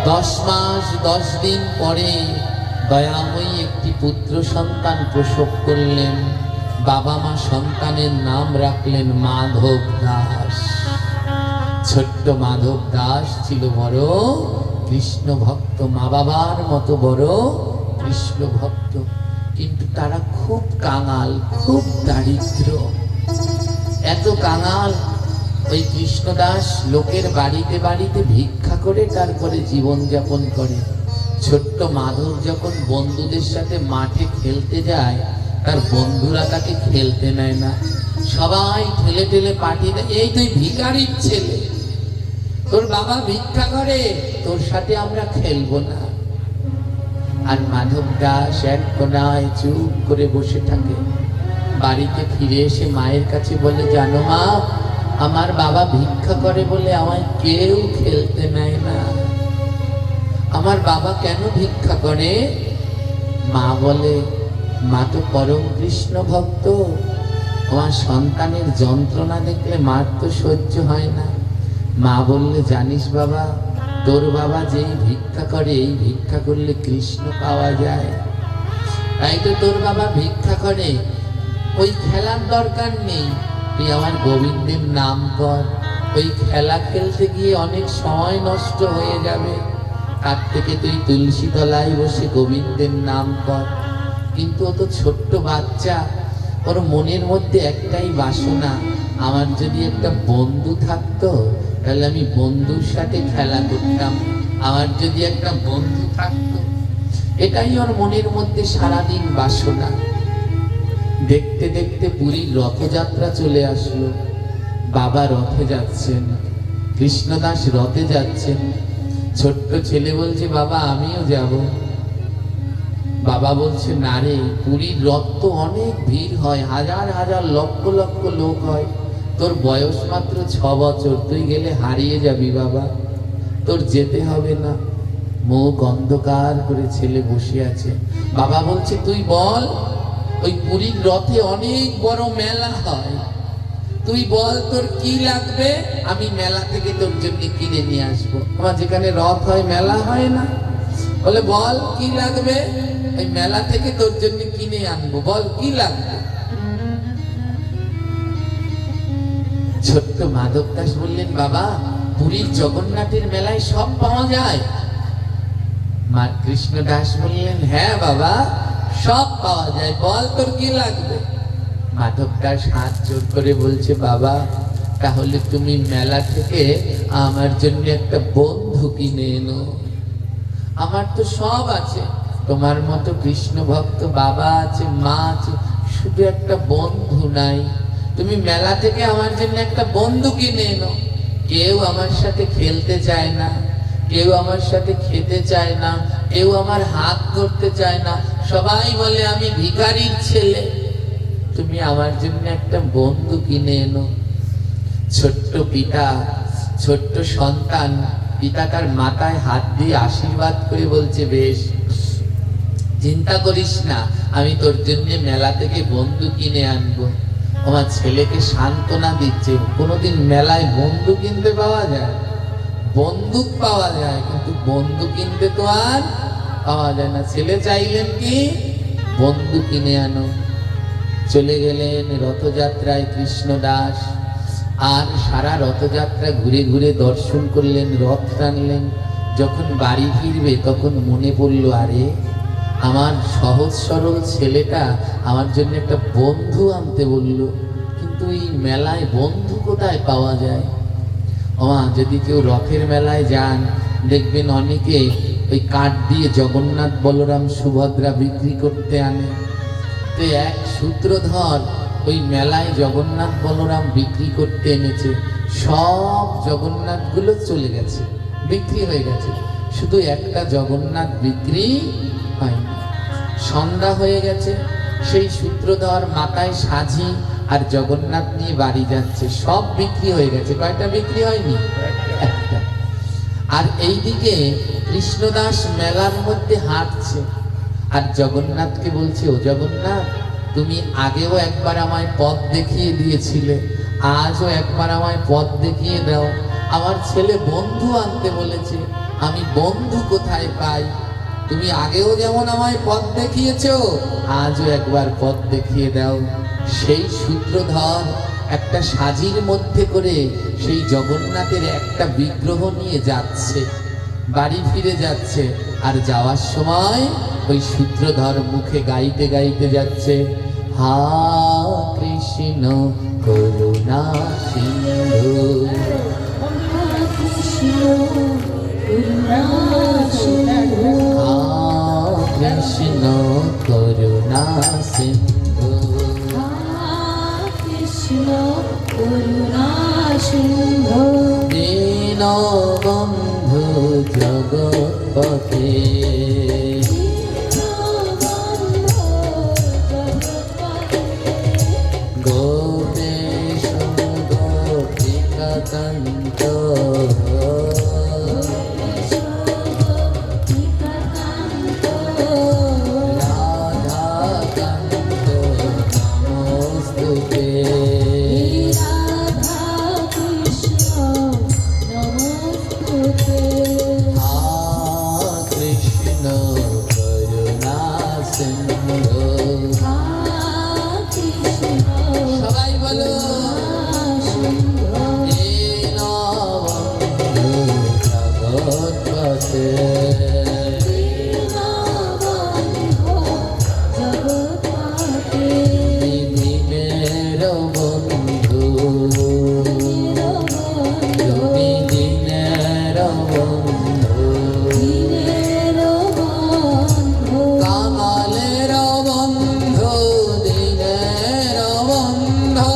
10 মাস 10 দিন পরে দয়াময়ী একটি পুত্র সন্তান প্রসব করলেন। বাবা মা সন্তানের নাম রাখলেন মাধব দাস। ছোট্ট মাধব দাস ছিল বড় কৃষ্ণ ভক্ত, মা বাবার মতো বড় কৃষ্ণ ভক্ত, কিন্তু তারা খুব কাঙাল, খুব দারিদ্র। এত কাঙাল, ওই কৃষ্ণদাস লোকের বাড়িতে বাড়িতে ভিক্ষা করে তারপরে জীবন যাপন করে। ছোট্ট মাধব যখন বন্ধুদের সাথে মাঠে খেলতে যায়, তার বন্ধুরা তাকে খেলতে নেয় না, সবাই ঠেলে ঠেলে পাঠিয়ে দেয়, এই তুই ভিখারির ছেলে, তোর বাবা ভিক্ষা করে, তোর সাথে আমরা খেলবো না। আর মাধব দাস এক কোনায় চুপ করে বসে থাকে। বাড়িতে ফিরে এসে মায়ের কাছে বলে, জানো মা, আমার বাবা ভিক্ষা করে বলে আমায় কেউ খেলতে নেয় না। আমার বাবা কেন ভিক্ষা করে? মা বলে, মা তো পরম কৃষ্ণ ভক্ত, আমার সন্তানের যন্ত্রণা দেখলে মার তো সহ্য হয় না। মা বললে, জানিস বাবা, তোর বাবা যেই ভিক্ষা করে, এই ভিক্ষা করলে কৃষ্ণ পাওয়া যায়, তাই তো তোর বাবা ভিক্ষা করে। ওই খেলার দরকার নেই, তুই আমার গোবিন্দের নাম কর। ওই খেলা খেলতে গিয়ে অনেক সময় নষ্ট হয়ে যাবে, তার থেকে তুই তুলসী তলায় বসে গোবিন্দের নাম কর। কিন্তু ও তো ছোট্ট বাচ্চা, ওর মনের মধ্যে একটাই বাসনা, আমার যদি একটা বন্ধু থাকতো তাহলে আমি বন্ধুর সাথে খেলা করতাম, আমার যদি একটা বন্ধু থাকতো। এটাই ওর মনের মধ্যে সারাদিন বাসনা। দেখতে দেখতে পুরীর রথযাত্রা চলে আসলো। বাবা রথে যাচ্ছেন, কৃষ্ণদাস রথে যাচ্ছেন। ছোট্ট ছেলে বলছে, বাবা আমিও যাব। বাবা বলছে, না রে, পুরীর রথ তো অনেক ভিড় হয়, হাজার হাজার লক্ষ লক্ষ লোক হয়, তোর বয়স মাত্র 6 বছর, তুই গেলে হারিয়ে যাবি বাবা, তোর যেতে হবে না। মুখ অন্ধকার করে ছেলে বসে আছে। বাবা বলছে, তুই বল, ওই পুরীর রথে অনেক বড় মেলা হয়, তুই বল তোর কি লাগবে, আমি মেলা থেকে তোর জন্য কিনে নিয়ে আসবো। আমার যেখানে রথ হয় মেলা হয় না, বলে বল কি লাগবে, ওই মেলা থেকে তোর জন্য কিনে আনবো, বল কি লাগবে। ছোট্ট মাধব দাস বললেন, বাবা পুরীর জগন্নাথের মেলায় সব পাওয়া যায়। মা কৃষ্ণ দাস বললেন, হ্যাঁ বাবা সব পাওয়া যায়, বল তোর কি লাগবে। মাধব দাস হাত জোর করে বলছে, বাবা তাহলে তুমি মেলা থেকে আমার জন্য একটা বন্ধু কিনে এনো। আমার তো সব আছে, তোমার মতো কৃষ্ণ ভক্ত বাবা আছে, মা আছে, শুধু একটা বন্ধু নাই। তুমি মেলা থেকে আমার জন্য একটা বন্ধু কিনে এনো। কেউ আমার সাথে খেলতে চায় না, কেউ আমার সাথে খেতে চায় না, কেউ আমার হাত ধরতে চায় না, সবাই বলে আমি ভিখারির ছেলে। তুমি আমার জন্য একটা বন্ধু কিনে এনো। ছোট্ট পিতা, ছোট্ট সন্তান, পিতা তার মাথায় হাত দিয়ে আশীর্বাদ করে বলছে, বেশ, চিন্তা করিস না, আমি তোর জন্য মেলা থেকে বন্ধু কিনে আনবো। আমার ছেলেকে সান্ত্বনা দিচ্ছে, কোনোদিন মেলায় বন্ধু কিনতে পাওয়া যায়? বন্দুক পাওয়া যায়, কিন্তু বন্ধু কিনতে তো আর পাওয়া যায় না। ছেলে চাইলেন কি, বন্ধু কিনে আনো। চলে গেলেন রথযাত্রায় কৃষ্ণদাস, আর সারা রথযাত্রা ঘুরে ঘুরে দর্শন করলেন, রথ টানলেন। যখন বাড়ি ফিরবে তখন মনে পড়লো, আরে আমার সহজ সরল ছেলেটা আমার জন্য একটা বন্ধু আনতে বললো, কিন্তু এই মেলায় বন্ধু কোথায় পাওয়া যায়? যদি কেউ রথের মেলায় যান, দেখবেন অনেকে ওই কাঠ দিয়ে জগন্নাথ বলরাম সুভদ্রা বিক্রি করতে আনে। তো এক সূত্রধর ওই মেলায় জগন্নাথ বলরাম বিক্রি করতে এনেছে, সব জগন্নাথগুলো চলে গেছে, বিক্রি হয়ে গেছে, শুধু একটা জগন্নাথ বিক্রি হয়নি। সন্ধ্যা হয়ে গেছে, সেই সূত্রধর মাথায় সাজি আর জগন্নাথ নিয়ে বাড়ি যাচ্ছে, সব বিক্রি হয়ে গেছে। কয়টা বিক্রি হয়নি? একটা। আর এইদিকে কৃষ্ণদাস মেলার মধ্যে হাঁটছে, আর জগন্নাথকে বলছে, ও জগন্নাথ, তুমি আগেও একবার আমায় পথ দেখিয়ে দিয়েছিলে, আজও একবার আমায় পথ দেখিয়ে দাও। আমার ছেলে বন্ধু আনতে বলেছে, আমি বন্ধু কোথায় পাই? তুমি আগেও যেমন আমায় পথ দেখিয়েছো, আজও একবার পথ দেখিয়ে দাও। সেই সূত্রধর একটা সাজির মধ্যে করে সেই জগন্নাথের একটা বিগ্রহ নিয়ে যাচ্ছে, বাড়ি ফিরে যাচ্ছে। আর যাওয়ার সময় ওই সূত্রধর মুখে গাইতে গাইতে যাচ্ছে, হা কৃষ্ণ করুণা সিন্ধু, কৃষ্ণ করুণা সিন্ধু, হা কৃষ্ণ করুণা সিন্ধু, কৃষ্ণ করুণা সিন্ধু, দীনবন্ধু জগৎপতে, গোপেশ গোপিকাকান্ত, রাধাকান্ত নমস্তুতে। কৃষ্ণ করুণা সিন্ধু, সবাই বলো, দীনবন্ধু জগৎপতে, দীনের বন্ধু, তুমি দীনের বন্ধু, কাঙালের বন্ধু, দীনের বন্ধু,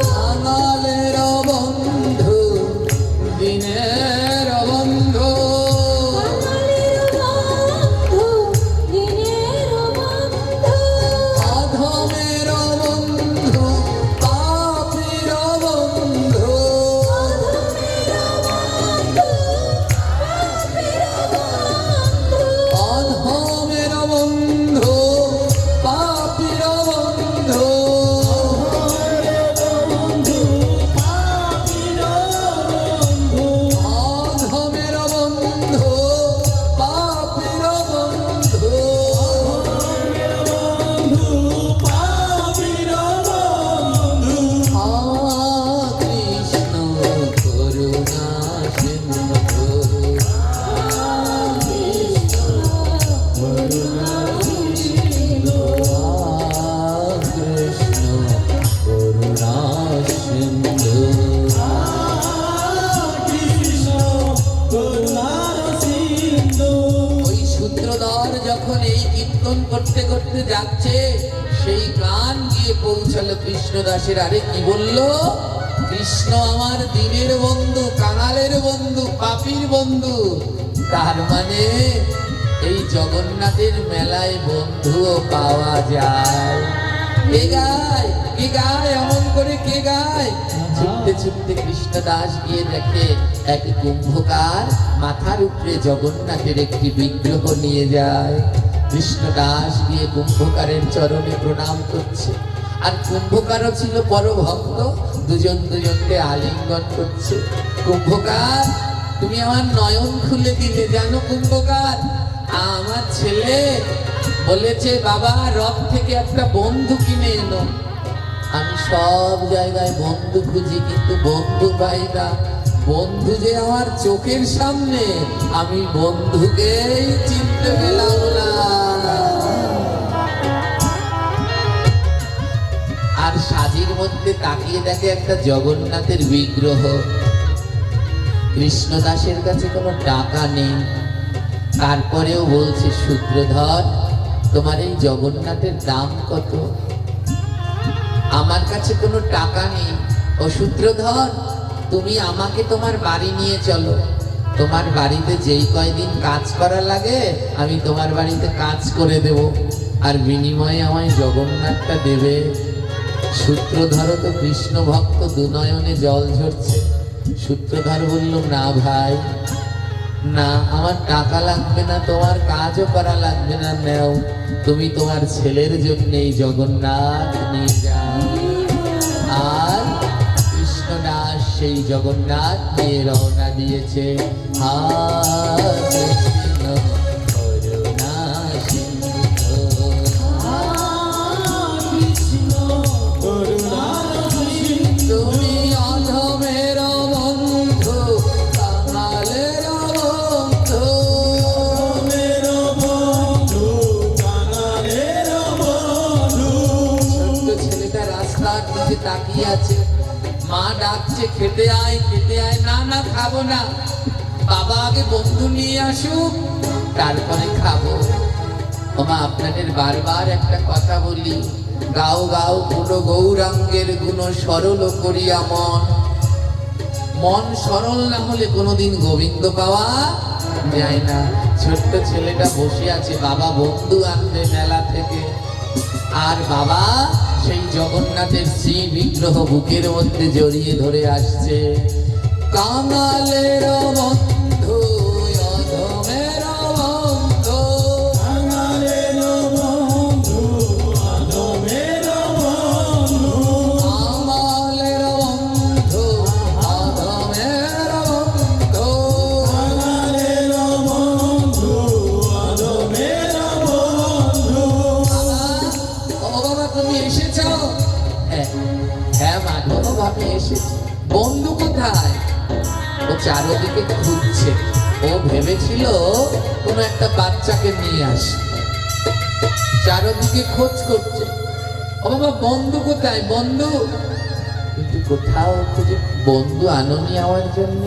কাঙালের বন্ধু, দীনের বন্ধু, অধমের বন্ধু, পাপীর বন্ধু, অধমের বন্ধু, পাপীর বন্ধু, অধমের বন্ধু, পাপীর বন্ধু, কৃষ্ণ করুণা সিন্ধু, কৃষ্ণ করুণা সিন্ধু। ওই সূত্রধর যখন এই কীর্তন করতে করতে যাচ্ছে, সেই গান গিয়ে পৌঁছালো কৃষ্ণদাসের। আরে কি বললো? কৃষ্ণ আমার দিনের বন্ধু, কাঙালের বন্ধু, পাপীর বন্ধু। তার মানে এই জগন্নাথের মেলায় বন্ধুও পাওয়া যায়। কে গায়? কে গায়? এমন করে কে গায়? ছুটতে ছুটতে কৃষ্ণদাস গিয়ে দেখে এক কুম্ভকার মাথার উপরে জগন্নাথের একটি বিগ্রহ নিয়ে যায়। কৃষ্ণদাস গিয়ে কুম্ভকারের চরণে প্রণাম করছে। আর কুম্ভকারও ছিল বড় ভক্ত, দুজন দুজনকে আলিঙ্গন করছে। কুম্ভকার, তুমি আমার নয়ন খুলে দিলে। জানো কুম্ভকার, আমার ছেলে বলেছে বাবা রথ থেকে একটা বন্ধু কিনে এলো। আমি সব জায়গায় বন্ধু খুঁজি, কিন্তু বন্ধু পাই না। বন্ধু যে আমার চোখের সামনে, আমি বন্ধুকেই চিনতে পেলাম না। আর সাজির মধ্যে তাকিয়ে দেখে একটা জগন্নাথের বিগ্রহ। কৃষ্ণদাসের কাছে কোনো টাকা নেই, তারপরেও বলছে, সূত্রধর, তোমার এই জগন্নাথের দাম কত? আমার কাছে কোনো টাকা নেই। ও সূত্রধর, তুমি আমাকে তোমার বাড়ি নিয়ে চলো। তোমার বাড়িতে যেই কয়দিন কাজ করা লাগে আমি তোমার বাড়িতে কাজ করে দেব, আর বিনিময়ে আমায় জগন্নাথটা দেবে। সূত্রধর তো কৃষ্ণ ভক্ত, দুনয়নে জল ঝরছে। সূত্রধর বলল, না ভাই না, আমার টাকা লাগবে না, তোমার কাজও করা লাগবে না, নেও তুমি তোমার ছেলের জন্য এই জগন্নাথ নিয়ে যাও। আর কৃষ্ণদাস সেই জগন্নাথ নিয়ে রওনা দিয়েছে। কৃষ্ণ করুণা সিন্ধু, তুমি অধমের বন্ধু, কাঙালের বন্ধু। ছোট্ট ছেলেটা রাস্তার দিকে তাকিয়ে আছে, মা ডাকছে, খেতে আয় খেতে আয়। না না, খাবো না, বাবা আগে বন্ধু নিয়ে আসুক তারপরে খাবো। ওমা, আপনাদের বারবার একটা কথা বলি, গাও গাও গুণ গৌরাঙ্গের গুণ সরল করিয়া মন। মন সরল না হলে কোনোদিন গোবিন্দ পাওয়া যায় না। ছোট্ট ছেলেটা বসে আছে, বাবা বন্ধু আনবে মেলা থেকে, আর বাবা সেই জগন্নাথের শ্রী বিগ্রহ বুকের মধ্যে জড়িয়ে ধরে আসছে। কাঙালের বন্ধু, অধমের বন্ধু, কাঙালের বন্ধু, অধমের বন্ধু, কাঙালের বন্ধু, অধমের বন্ধু, কাঙালের বন্ধু, অধমের বন্ধু। ও বাবা, তুমি এসেছো? হ্যাঁ মাধব, আমি এসেছি। বন্ধু কোথায়? ও চারদিকে খুঁজছে, ও ভেবেছিল কোনো একটা বাচ্চাকে নিয়ে আসে, চারদিকে খোঁজ করছে। ও বাবা, বন্ধু কোথায়? বন্ধু, কিন্তু কোথাও খুঁজে বন্ধু আনোনি আমার জন্য।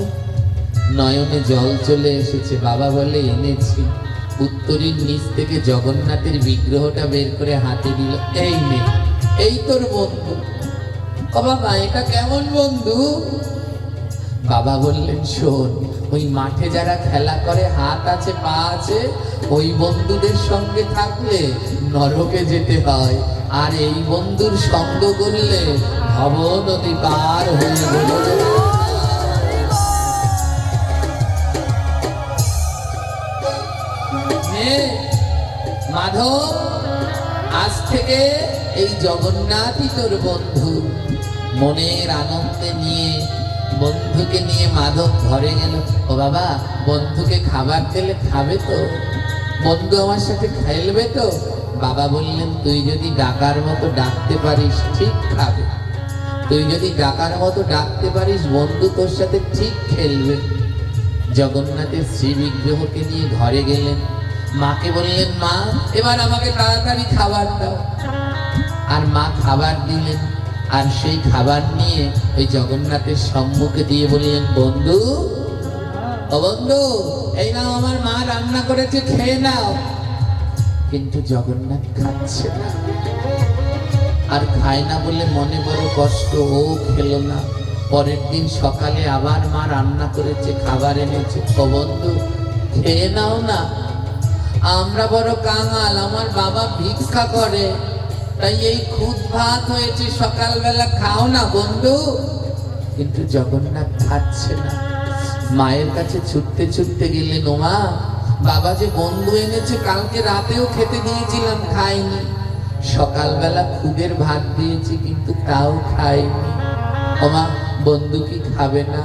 নয়নে জল চলে এসেছে। বাবা বলে, এনেছি। উত্তরীর নিচ থেকে জগন্নাথের বিগ্রহটা বের করে হাতে দিল, এই নে, এই তোর বন্ধু। ও বাবা, এটা কেমন বন্ধু? বাবা বললেন, শোন, ওই মাঠে যারা খেলা করে, হাত আছে পা আছে, ওই বন্ধুদের সঙ্গে থাকলে নরকে যেতে হয়, আর এই বন্ধুর সঙ্গ করলে ভব নদী পার হয়ে গেল। মাধব, আজ থেকে এই জগন্নাথই তোর বন্ধু। মনের আনন্দে নিয়ে বন্ধুকে নিয়ে মাধব ঘরে গেল। ও বাবা, বন্ধুকে খাবার দিলে খাবে তো? বন্ধু আমার সাথে খেলবে তো? বাবা বললেন, তুই যদি ডাকার মতো ডাকতে পারিস ঠিক খাবে, তুই যদি ডাকার মতো ডাকতে পারিস বন্ধু তোর সাথে ঠিক খেলবে। জগন্নাথের শ্রী বিগ্রহকে নিয়ে ঘরে গেলেন। মাকে বললেন, মা এবার আমাকে তাড়াতাড়ি খাবার দাও। আর মা খাবার দিলেন, আর সেই খাবার নিয়ে ওই জগন্নাথের সম্মুখে দিয়ে বললেন, বন্ধু, ও বন্ধু, এই নাও আমার মা রান্না করেছে, খেয়ে নাও। কিন্তু জগন্নাথ খাচ্ছে না, আর খায় না বলে মনে বড় কষ্ট, ও খেলো না। পরের দিন সকালে আবার মা রান্না করেছে, খাবার এনেছে, ও বন্ধু খেয়ে নাও না, আমরা বড় কাঙাল, আমার বাবা ভিক্ষা করে, তাই এই খুদ ভাত হয়েছে, সকালবেলা খাও না বন্ধু। কিন্তু জগন্নাথ খাচ্ছে না। মায়ের কাছে ছুটতে ছুটতে গেলেন, ও মা, বাবা যে বন্ধু এনেছে, কালকে রাতেও খেতে দিয়েছিলাম, খাইনি, সকালবেলা খুদের ভাত দিয়েছি কিন্তু তাও খাইনি। ও মা, বন্ধু কি খাবে না?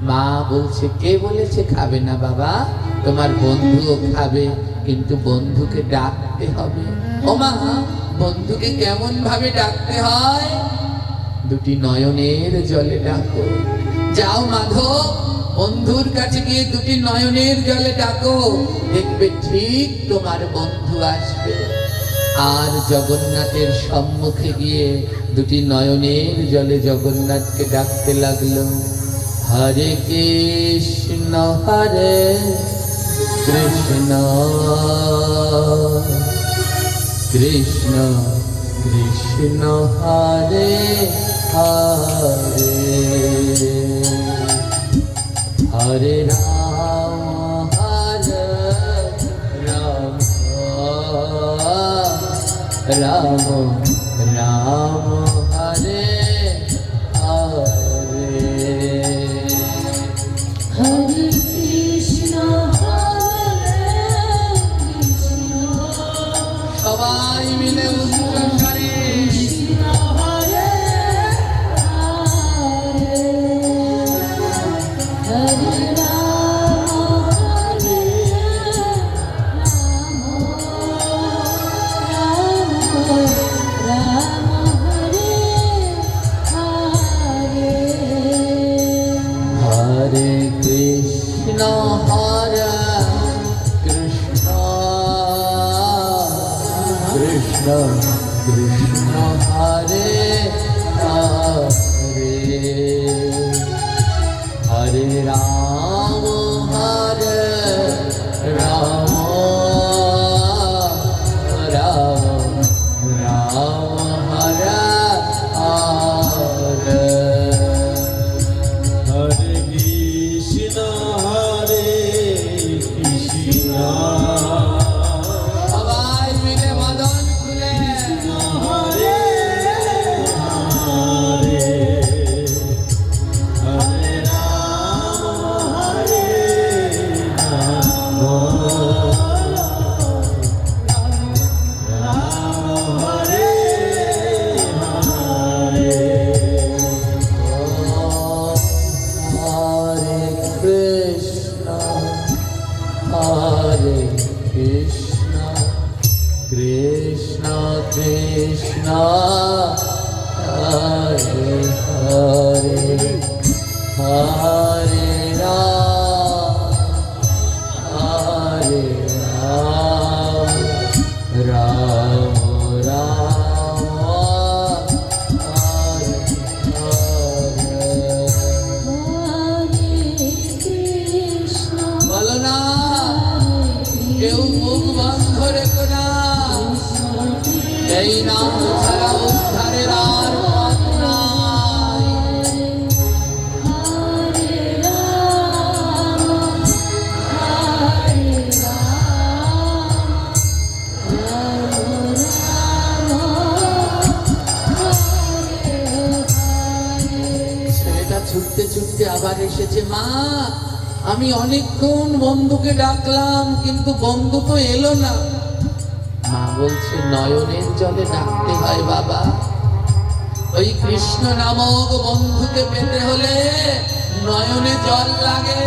মা বলছে, কে বলেছে খাবে না বাবা? তোমার বন্ধুও খাবে, কিন্তু বন্ধুকে ডাকতে হবে। ও মা, বন্ধুকে কেমন ভাবে ডাকতে হয়? দুটি নয়নের জলে ডাকো। যাও মাধব, বন্ধুর কাছে গিয়ে দুটি নয়নের জলে ডাকো, দেখবে ঠিক তোমার বন্ধু আসবে। আর জগন্নাথের সম্মুখে গিয়ে দুটি নয়নের জলে জগন্নাথকে ডাকতে লাগলো, হরে কৃষ্ণ হরে কৃষ্ণ কৃষ্ণ কৃষ্ণ হরে হরে, হরে রাম হরে রাম, রাম রাম হরে হরে। কৃষ্ণ হরে হরে হরে রাম রাম রাম হরে হরে হরে কৃষ্ণ সবাই মিলে মদন খুলে হরে হরে হরে রাম হরে Ram Ram Hare Hare Hare Krishna, Hare Krishna, Krishna Krishna, Hare Hare, Hare Ram, Hare Ram, Ram Ram, Hare Hare. বলো না কেউ মুখ বন্ধ রেখো না, এই নাম ছাড়া উদ্ধারের আর পথ নাই। ছেলেটা ছুটতে ছুটতে আবার এসেছে। মা, আমি অনেকক্ষণ বন্ধুকে ডাকলাম কিন্তু বন্ধু তো এলো না। মা বলছে নয়নের জলে ডাকতে হয় বাবা, ওই কৃষ্ণ নামক বন্ধুকে পেতে হলে নয়নে জল লাগে।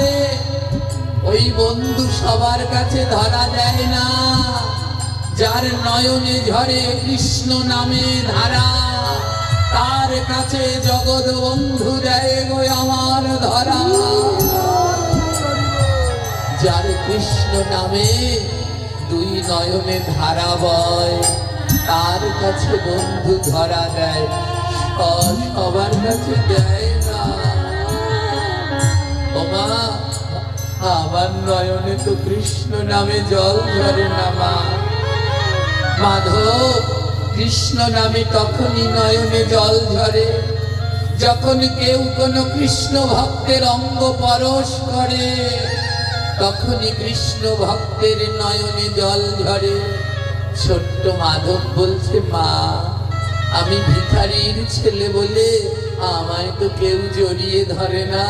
ওই বন্ধু সবার কাছে ধরা দেয় না, যার নয়নে ঝরে কৃষ্ণ নামে ধারা, তার কাছে জগৎ বন্ধু দেয় গো আমার ধরা। যার কৃষ্ণ নামে দুই নয়নে ধারা বয়, তার কাছে বন্ধু ধরা দেয়, সবার কাছে দেয় না। ও মা, আমার নয়নে তো কৃষ্ণ নামে জল ঝরে না মা। মাধব, কৃষ্ণ নামে তখনই নয়নে জল ঝরে যখন কেউ কোনো কৃষ্ণ ভক্তের অঙ্গ পরশ করে, তখনই কৃষ্ণ ভক্তের নয়নে জল ঝরে। ছোট্ট মাধব বলছে মা, আমি ভিখারির ছেলে বলে আমায় তো কেউ জড়িয়ে ধরে না,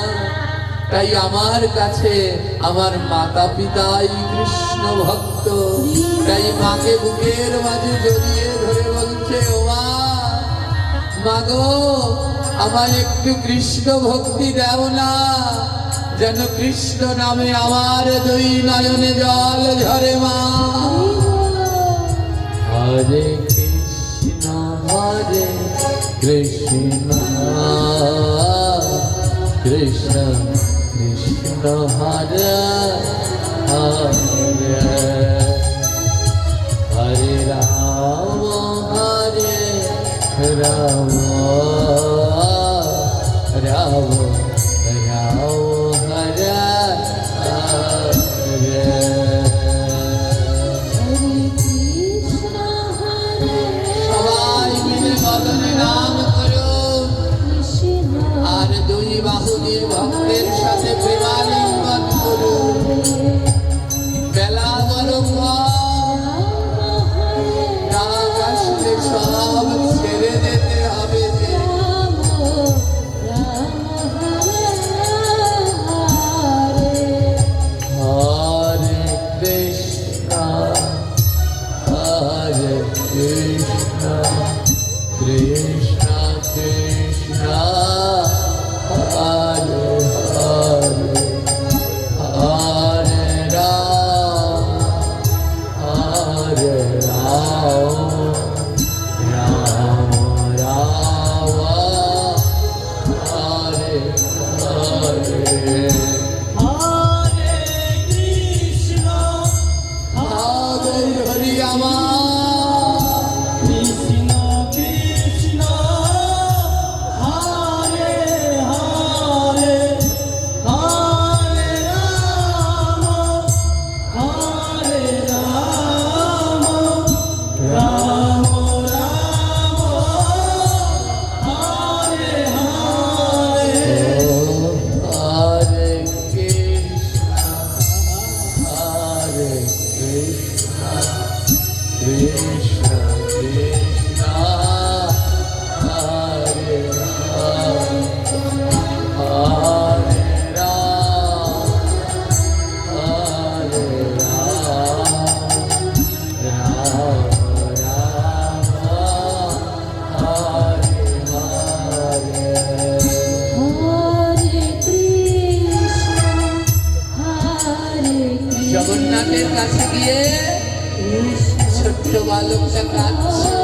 তাই আমার কাছে আমার মাতা পিতাই কৃষ্ণ ভক্ত, তাই মাকে বুকের মাঝে জড়িয়ে ধরে বলছে ও মা, মাগো আমায় একটু কৃষ্ণ ভক্তি দাও না, যেন কৃষ্ণ নামে আমার দুই নয়নে জল ঝরে মা। হরে কৃষ্ণ হরে কৃষ্ণ কৃষ্ণ কৃষ্ণ হরে হরে হরে রাম হরে রাম রাম রাম হরে হরে। সবাই মিলে বদনে নাম করো আর দুই বাহু দিয়ে ভক্তের সাথে প্রেমালিঙ্গন করো। বেলা বড় কম, ডাক আসলে সব ছেড়ে যেতে হবে যে। কৃষ্ণ কৃষ্ণ হরে হরে হরে রাম হরে রাম রাম রাম হরে হরে হরে কৃষ্ণ হরে কৃষ্ণ জগন্নাথের কাছে গিয়ে ছোট্ট বালকটা কাঁদছে,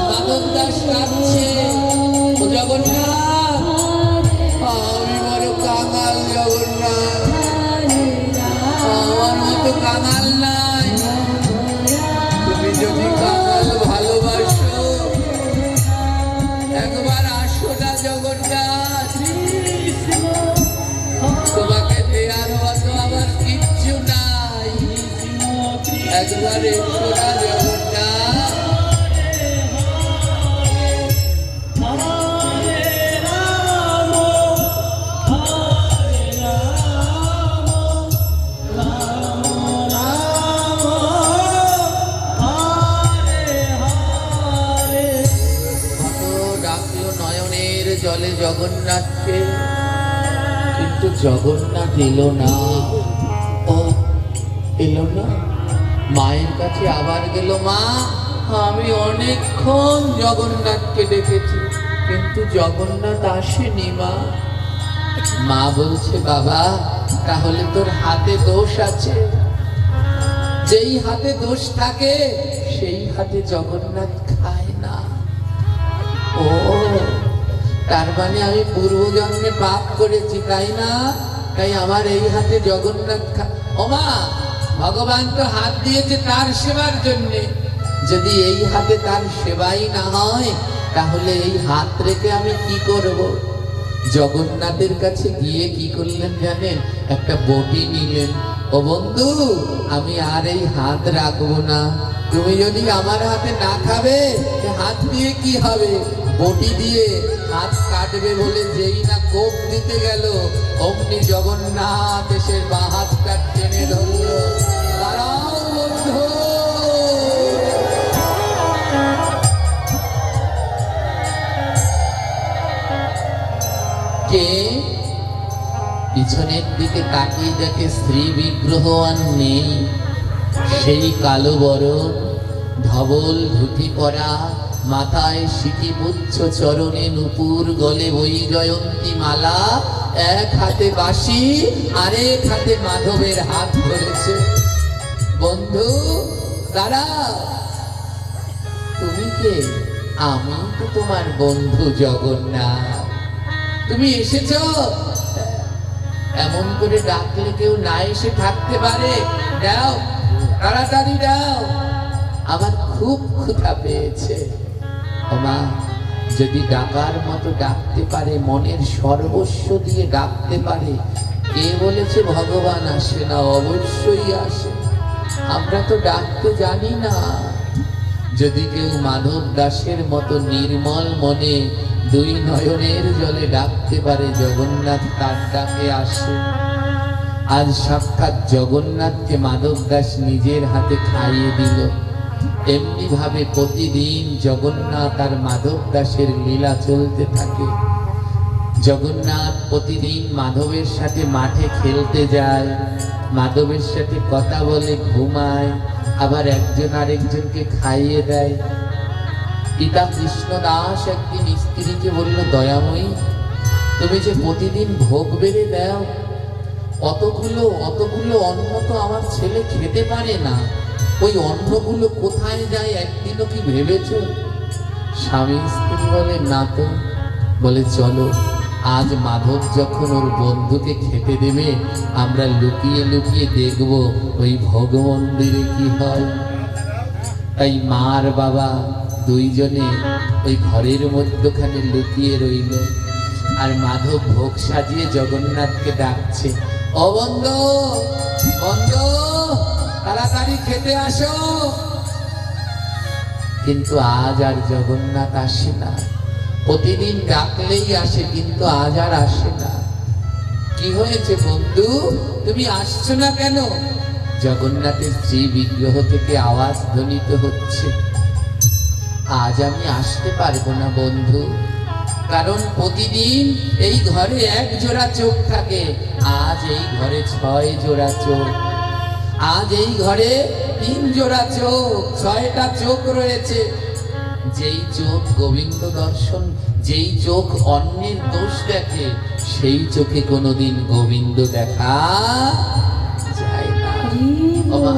মাধব দাস কাঁদছে, ও জগন্নাথ আমি বড় কাঙাল জগন্নাথ, আমার মতো কাঙাল নাই, তুমি যদি কাঙাল ভালোবাসো একবার আসো না জগন্নাথ, তোমাকে দেয়ার মতো আমার কিচ্ছু নাই, একবার এসো না জগন্নাথ। কত ডাকলো নয়নের জলে জগন্নাথকে, কিন্তু জগন্নাথ এলো না। ও এলো না, মায়ের কাছে আবার গেল, মা আমি অনেকক্ষণ জগন্নাথকে ডেকেছি কিন্তু জগন্নাথ আসেনি মা। মা বলছে বাবা তাহলে তোর হাতে দোষ আছে, যেই হাতে দোষ থাকে সেই হাতে জগন্নাথ খায় না। ও তার মানে আমি পূর্বজন্মে পাপ করেছি তাই না, তাই আমার এই হাতে জগন্নাথ ও মা ভগবান তো হাত দিয়েছে তার সেবার জন্য, যদি এই হাতে তার সেবাই না হয় তাহলে এই হাত রেখে আমি কি করব? জগন্নাথের কাছে গিয়ে কি করলেন জানেন, একটা বটি নিলেন, ও বন্ধু আমি আর এই হাত রাখবো না, তুমি যদি আমার হাতে না খাবে হাত দিয়ে কি হবে, বটি দিয়ে হাত কাটবে বলে যেই না কোপ দিতে গেল অমনি জগন্নাথ এসে বা হাতটা টেনে ধরলো, দাঁড়াও বন্ধু। কে? পিছনের দিকে তাকিয়ে দেখে স্ত্রী বিগ্রহ আর নেই, সেই কালো বরণ, ধবল ধুতি পরা, মাথায় সিকিপুচ্ছ, চরণে নূপুর, গলে বৈজয়ন্তী মালা, এক হাতে বাঁশি আরেক হাতে মাধবের হাত ধরেছে। বন্ধু দাঁড়াও, তুমি কে? আমি তো তোমার বন্ধু জগন্নাথ, তুমি এসেছো? এমন করে ডাকলে কেউ না এসে থাকতে পারে? দাও তাড়াতাড়ি দাও, আমার খুব ক্ষুধা পেয়েছে। মা যদি ডাকার মতো ডাকতে পারে, মনের সর্বস্ব দিয়ে ডাকতে পারে, কে বলেছে ভগবান আসে না? অবশ্যই আসে, আমরা তো ডাকতে জানি না। যদি কেউ মাধব দাসের মতো নির্মল মনে দুই নয়নের জলে ডাকতে পারে, জগন্নাথ তার ডাকে আসে। আজ সাক্ষাৎ জগন্নাথকে মাধব দাস নিজের হাতে খাইয়ে দিল। এমনি ভাবে প্রতিদিন জগন্নাথ আর মাধব দাসের লীলা চলতে থাকে। জগন্নাথ প্রতিদিন মাধবের সাথে মাঠে খেলতে যায়, মাধবের সাথে কথা বলে, ঘুমায়, আবার একজন আরেকজনকে খাইয়ে দেয়। পিতা কৃষ্ণ দাস একদিন স্ত্রীকে বলল, দয়াময়ী তুমি যে প্রতিদিন ভোগ বেড়ে দাও, অতগুলো অন্ন তো আমার ছেলে খেতে পারে না, ওই অন্নগুলো কোথায় যায় একদিনও কি ভেবেছ? স্বামী স্ত্রী বলে না তো। বলে চলো আজ মাধব যখন ওর বন্ধুকে খেতে দেবে, আমরা লুকিয়ে লুকিয়ে দেখব ওই ভোগ মন্দিরে কি হয়। তাই মার বাবা দুইজনে ওই ঘরের মধ্যখানে লুকিয়ে রইল, আর মাধব ভোগ সাজিয়ে জগন্নাথকে ডাকছে, ও বন্ধু বন্ধু তাড়াতাড়ি খেতে আসো। কিন্তু আজ আর জগন্নাথ আসে না। প্রতিদিন ডাকলেই আসে, কিন্তু আজ আর আসে না। কি হয়েছে বন্ধু, তুমি আসছো না কেন? জগন্নাথের শ্রী বিগ্রহ থেকে আওয়াজ ধ্বনিত হচ্ছে, আজ আমি আসতে পারবো না বন্ধু, কারণ প্রতিদিন এই ঘরে এক জোড়া চোখ থাকে, আজ এই ঘরে 6 জোড়া চোখ। আজ এই ঘরে 3 জোড়া চোখ, 6টা চোখ রয়েছে। যেই চোখ গোবিন্দ দর্শন, যেই চোখ অন্যের দোষ দেখে, সেই চোখে কোনোদিন গোবিন্দ দেখা যায় না। বাবা,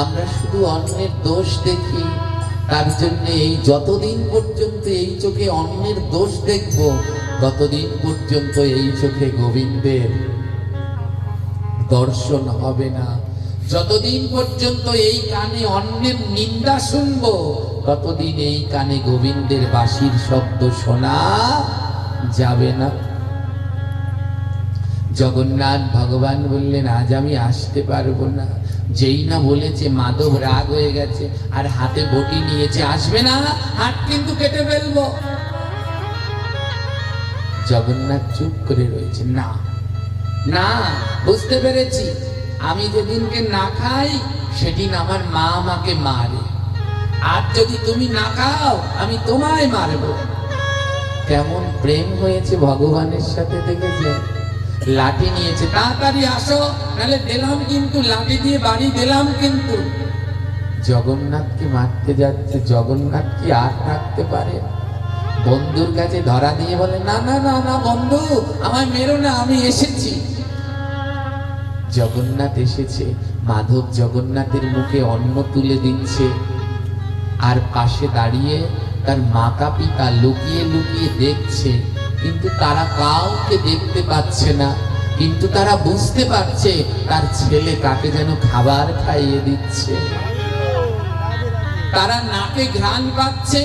আমরা শুধু অন্যের দোষ দেখি, তার জন্য এই যতদিন পর্যন্ত এই চোখে অন্যের দোষ দেখব, ততদিন পর্যন্ত এই চোখে গোবিন্দের দর্শন হবে না। যতদিন পর্যন্ত এই কানে অন্যের নিন্দা শুনবো, ততদিন এই কানে গোবিন্দের বাঁশির শব্দ শোনা যাবে না। জগন্নাথ ভগবান বললেন, আজ আমি আসতে পারবো না। যেই না বলেছে, মাধব রাগ হয়ে গেছে আর হাতে বটি নিয়েছে, আসবে না, হাত কিন্তু কেটে ফেলবো। জগন্নাথ চুপ করে রয়েছে, না না, বুঝতে পেরেছি, আমি যেদিনকে না খাই সেদিন আমার মা আমাকে মারে, আর যদি তুমি না খাও আমি তোমায় মারবো। কেমন প্রেম হয়েছে ভগবানের সাথে, দেখেছেন? লাঠি নিয়েছে, তাড়াতাড়ি আসো, নাহলে দিলাম কিন্তু, লাঠি দিয়ে বাড়ি দিলাম কিন্তু। জগন্নাথকে মারতে যাচ্ছে, জগন্নাথ কি আর থাকতে পারে? বন্ধুর কাছে ধরা দিয়ে বলে, না না না না বন্ধু, আমার মেরো না, আমি এসেছি। জগন্নাথ এসেছে, মাধব জগন্নাথের মুখে অন্ন তুলে দিচ্ছে, আর পাশে দাঁড়িয়ে তার মাতা পিতা লুকিয়ে লুকিয়ে দেখছে, কিন্তু তারা কাউকে দেখতে পাচ্ছে না, কিন্তু তারা বুঝতে পারছে তার ছেলে কাকে যেন খাবার খাইয়ে দিচ্ছে। তারা নাকে ঘ্রাণ পাচ্ছে,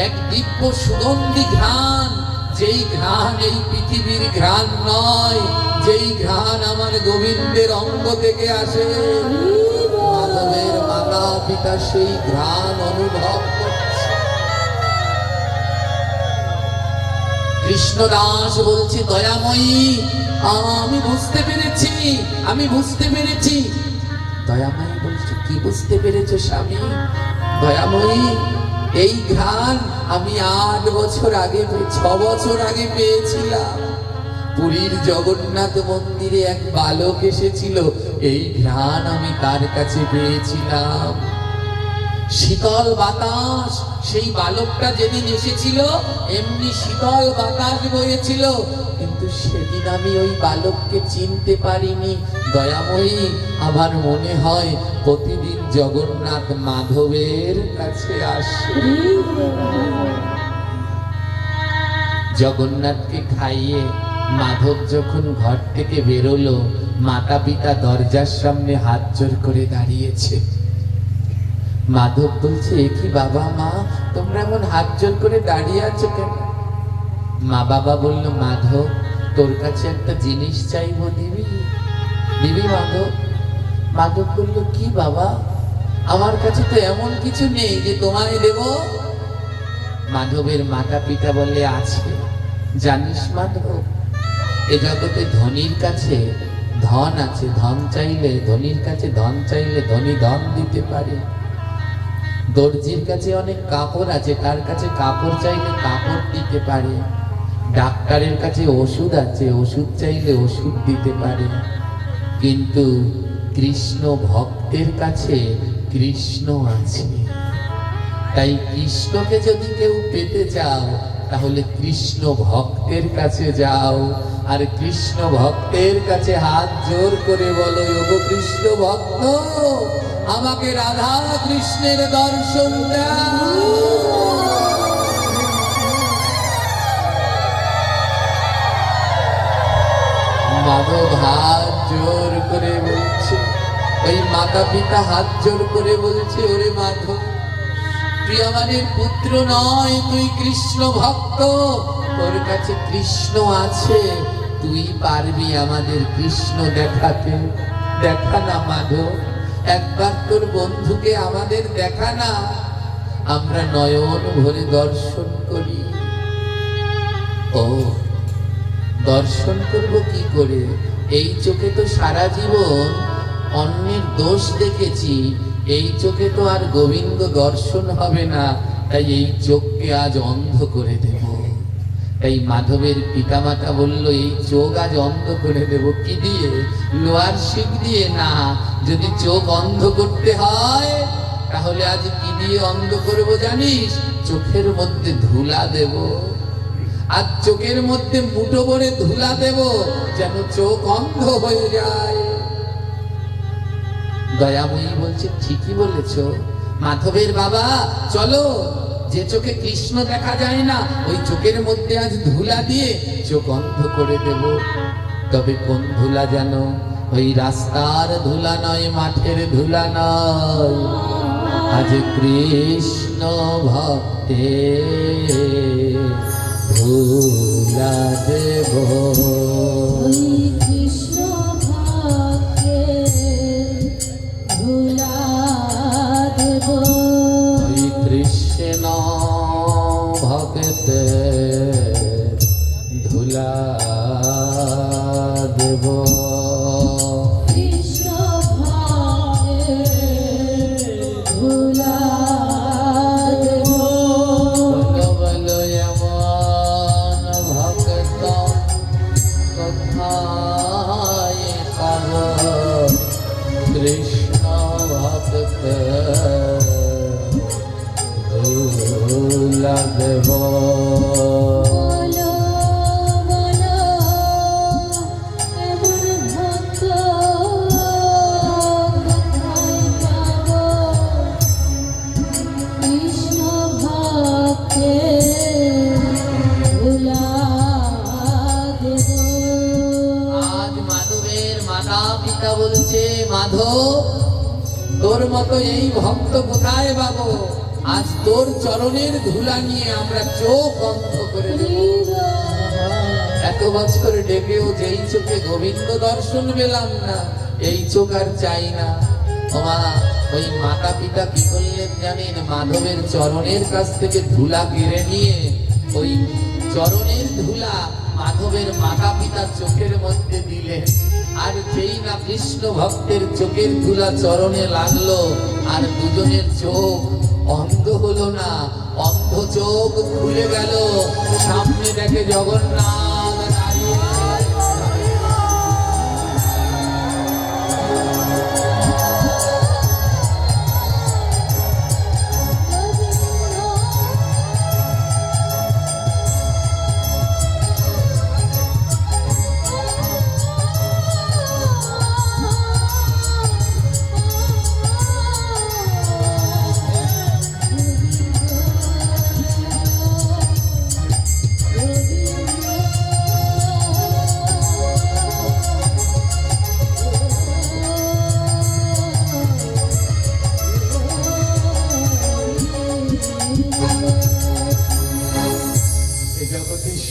এক দিব্য সুগন্ধি ঘ্রাণ, যেই ঘ্রাণ এই পৃথিবীর ঘ্রাণ নয়, যেই ঘ্রাণ আমার গোবিন্দের অঙ্গ থেকে আসে। মাধবের মাতা পিতা সেই ঘ্রাণ অনুভব করছে। কৃষ্ণদাস বলছে, দয়াময়ী, আমি বুঝতে পেরেছি, আমি বুঝতে পেরেছি। দয়াময়ী বলছে, কি বুঝতে পেরেছো স্বামী? দয়াময়ী, এই ঘ্রাণ আমি 8 বছর আগে, 6 বছর আগে পেয়েছিলাম। পুরীর জগন্নাথ মন্দিরে এক বালক এসেছিল, এই ঘ্রাণ আমি তার কাছে পেয়েছিলাম। শীতল বাতাস, সেই বালকটা যেদিন এসেছিল এমনি শীতল বাতাস বয়েছিল, কিন্তু সেদিন আমি ওই বালককে চিনতে পারিনি। দয়াময়ী, আমার মনে হয় প্রতিদিন জগন্নাথ মাধবের কাছে আসে। জগন্নাথকে খাইয়ে মাধব যখন ঘর থেকে বেরোলো, মাতা পিতা দরজার সামনে হাত জোর করে দাঁড়িয়েছে। মাধব বলছে, এ কি বাবা মা, তোমরা এমন হাত জোর করে দাঁড়িয়ে আছো কেন? মা বাবা বলল, মাধব, তোর কাছে একটা জিনিস চাইবো, দিবি? দিবি মাধব? মাধব বলল, কি বাবা, আমার কাছে তো এমন কিছু নেই যে তোমায় দেব। মাধবের মাতা পিতা বলে, আছে। জানিস মাধব, এ জগতে ধনীর কাছে ধন আছে, ধন চাইলে, ধনীর কাছে ধন চাইলে ধনী ধন দিতে পারে। দর্জির কাছে অনেক কাপড় আছে, তার কাছে কাপড় চাইলে কাপড় দিতে পারে। ডাক্তারের কাছে ওষুধ আছে, ওষুধ চাইলে ওষুধ দিতে পারে। কিন্তু কৃষ্ণ ভক্তের কাছে কৃষ্ণ আছে। তাই কৃষ্ণকে যদি কেউ পেতে চাও, তাহলে কৃষ্ণ ভক্তের কাছে যাও, আর কৃষ্ণ ভক্তের কাছে হাত জোর করে বলো, ওগো কৃষ্ণ ভক্ত, আমাকে রাধা কৃষ্ণের দর্শন দাও। মাধব হাত জোর করে বলছে, ওই মাতা পিতা হাত জোর করে বলছে, ওরে মাধব, তুই আমাদের পুত্র নয়, তুই কৃষ্ণ ভক্ত, তোর কাছে কৃষ্ণ আছে, তুই পারবি আমাদের কৃষ্ণ দেখাতে। দেখা না মাধব, একবার তোর বন্ধুকে আমাদের দেখা না, আমরা নয়ন ভরে দর্শন করি। ও, দর্শন করব কি করে? এই চোখে তো সারা জীবন অন্য ধরনের দোষ দেখেছি, এই চোখে তো আর গোবিন্দ দর্শন হবে না, তাই এই চোখকে আজ অন্ধ করে দেব। তাই মাধবের পিতামাতা বলল, এই চোখ আজ অন্ধ করে দেব। কি দিয়ে? লোহার শিক দিয়ে না। যদি চোখ অন্ধ করতে হয় তাহলে আজ কি দিয়ে অন্ধ করব জানিস? চোখের মধ্যে ধুলা দেব। আর চোখের মধ্যে মুঠো ভরে ধুলা দেব, যেন চোখ অন্ধ হয়ে যায়। দয়াময়ী বলছে, ঠিকই বলেছ মাধবের বাবা, চলো, যে চোখে কৃষ্ণ দেখা যায় না ওই চোখের মধ্যে আজ ধুলা দিয়ে চোখ অন্ধ করে দেব। তবে কোন ধুলা জানো? ওই রাস্তার ধুলা নয়, মাঠের ধুলা নয়, আজ কৃষ্ণ ভক্তে ধুলা দেব। ওই কৃষ্ণ ভক্তে ধুলা দেব। ওই কৃষ্ণ ভক্তে ধুলা দেব। কৃষ্ণ ভক্তে ধুলা দেব। বলো বলো এমন ভক্ত কোথায় পাব? কৃষ্ণ ভক্ত ধুলা দেব। বলো বলো এমন ভক্ত কোথায় পাব? কৃষ্ণ ভক্তে ধুলা দেব। আজ মাধবের মাতা পিতা বলছে, মাধব তোর মতো এই ভক্ত কোথায় পাবো? আজ তোর চরণের ধুলা নিয়ে আমরা চোখ অন্ধ করে দেব। এত বছর ডেকেও যেই চোখে গোবিন্দ দর্শন পেলাম না, এই চোখ আর চাই না। ওমা, ওই মাতা পিতা কি করলেন জানেন? মাধবের চরণের কাছ থেকে ধুলা কেড়ে নিয়ে ওই চরণের ধুলা মাধবের মাতা পিতা চোখের মধ্যে দিলেন। আর যেই না কৃষ্ণ ভক্তের চোখের ধুলা চরণে লাগলো, আর দুজনের চোখ অন্ধ হলো না, অন্ধ চোখ খুলে গেল। সামনে দেখে জগন্নাথ দাঁড়িয়ে।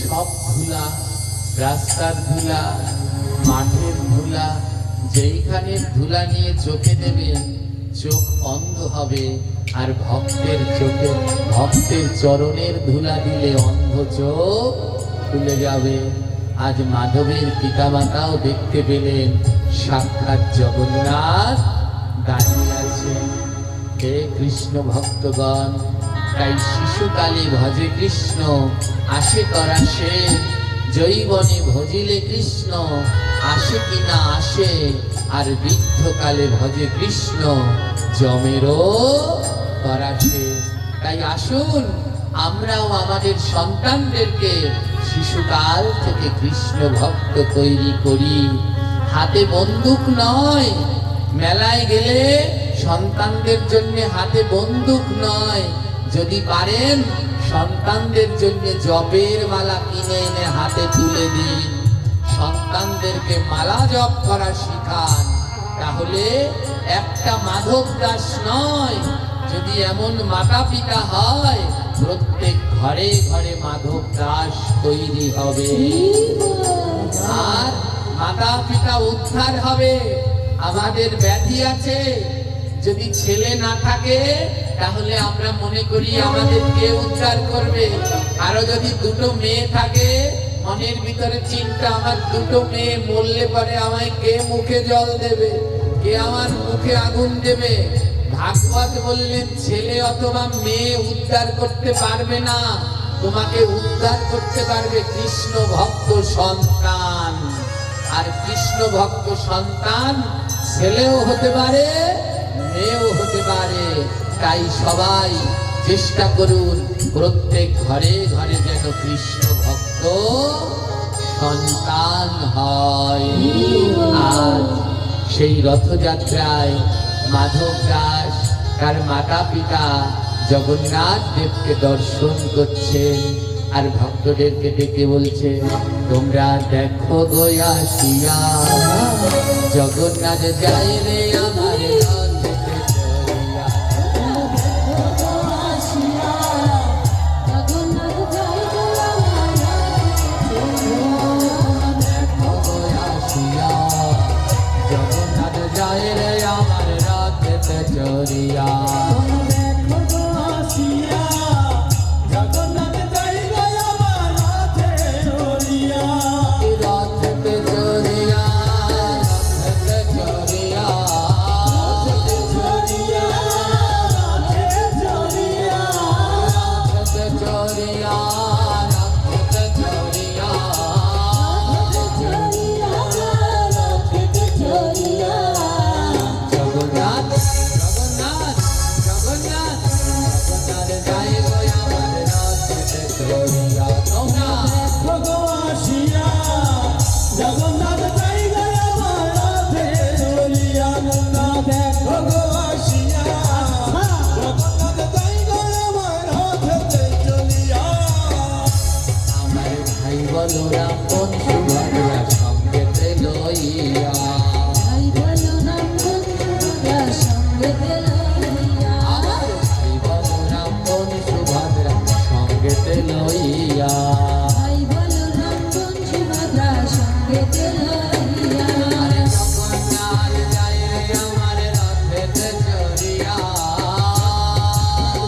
সব ধুলা, রাস্তার ধুলা, মাঠের ধুলা, যেইখানে ধুলা নিয়ে চোখে দেবেন চোখ অন্ধ হবে। আর ভক্তের চোখে, ভক্তের চরণের ধুলা দিলে অন্ধ চোখ খুলে যাবে। আজ মাধবের পিতামাতাও দেখতে পেলেন সাক্ষাৎ জগন্নাথ দাঁড়িয়ে আছেন। হে কৃষ্ণ ভক্তগণ, তাই শিশুকালে ভজে কৃষ্ণ, আসে করাসে, জৈবনে ভজিলে কৃষ্ণ, আসে কিনা আসে। আর বৃদ্ধকালে ভজে কৃষ্ণ, জমেরও করাসে। তাই আসুন আমরাও আমাদের সন্তানদেরকে শিশুকাল থেকে কৃষ্ণ ভক্ত তৈরি করি। হাতে বন্দুক নয়, মেলায় গেলে সন্তানদের জন্য হাতে বন্দুক নয়, যদি পারেন সন্তানদের জন্য জপের মালা কিনে এনে হাতে তুলে দিন। সন্তানদেরকে মালা জপ করা শিখান। তাহলে একটা মাধব দাস নয়, যদি এমন মাতা পিতা হয়, প্রত্যেক ঘরে ঘরে মাধব দাস তৈরি হবে। আর মাতা পিতা উদ্ধার হবে। আমাদের ব্যাধি আছে, যদি ছেলে না থাকে তাহলে আমরা মনে করি আমাদের কে উদ্ধার করবে। আরো যদি দুটো মেয়ে থাকে, মনের ভিতরে চিন্তা, আমার দুটো মেয়ে মরলে পরে আমায় কে মুখে জল দেবে। কে আমার মুখে আগুন দেবে? ভাগবত বললেন ছেলে অথবা মেয়ে উদ্ধার করতে পারবে না, তোমাকে উদ্ধার করতে পারবে কৃষ্ণ ভক্ত সন্তান। আর কৃষ্ণ ভক্ত সন্তান ছেলেও হতে পারে, মেয়েও হতে পারে। তাই সবাই চেষ্টা করুন প্রত্যেক ঘরে ঘরে যেন কৃষ্ণ ভক্ত সন্তান হয়। আর সেই রথযাত্রায় মাধব দাস তার মাতা পিতা জগন্নাথ দেবকে দর্শন করছেন আর ভক্তদেরকে ডেকে বলছে, তোমরা দেখো গো আসিয়া জগন্নাথ যায় রে আমার রথেতে চড়িয়া। দেখো গো আসিয়া জগন্নাথ যায় রে আমার রথেতে চড়িয়া। রথেতে চড়িয়া, রথেতে চড়িয়া, রথেতে চড়িয়া, রথেতে চড়িয়া, রথেতে চড়িয়া, রথেতে চড়িয়া, জগন্নাথ জগন্নাথ জগন্নাথ জগন্নাথ যায় গো আমার রথেতে চড়িয়া। তোমরা জগন্নাথ যাই গয়া মারাতে চলিয়া, মুন্না দেখো গো আসিয়া জগন্নাথ যাই গয়া মারাতে চলিয়া। আমার ভাই বলরাম কোন সুভদ্রা সঙ্গেতে লইয়া। আমার ভাই বলরাম কোন সুভদ্রা সঙ্গেতে লইয়া। আরে জগন্নাথ যায় রে আমার রথেতে চড়িয়া।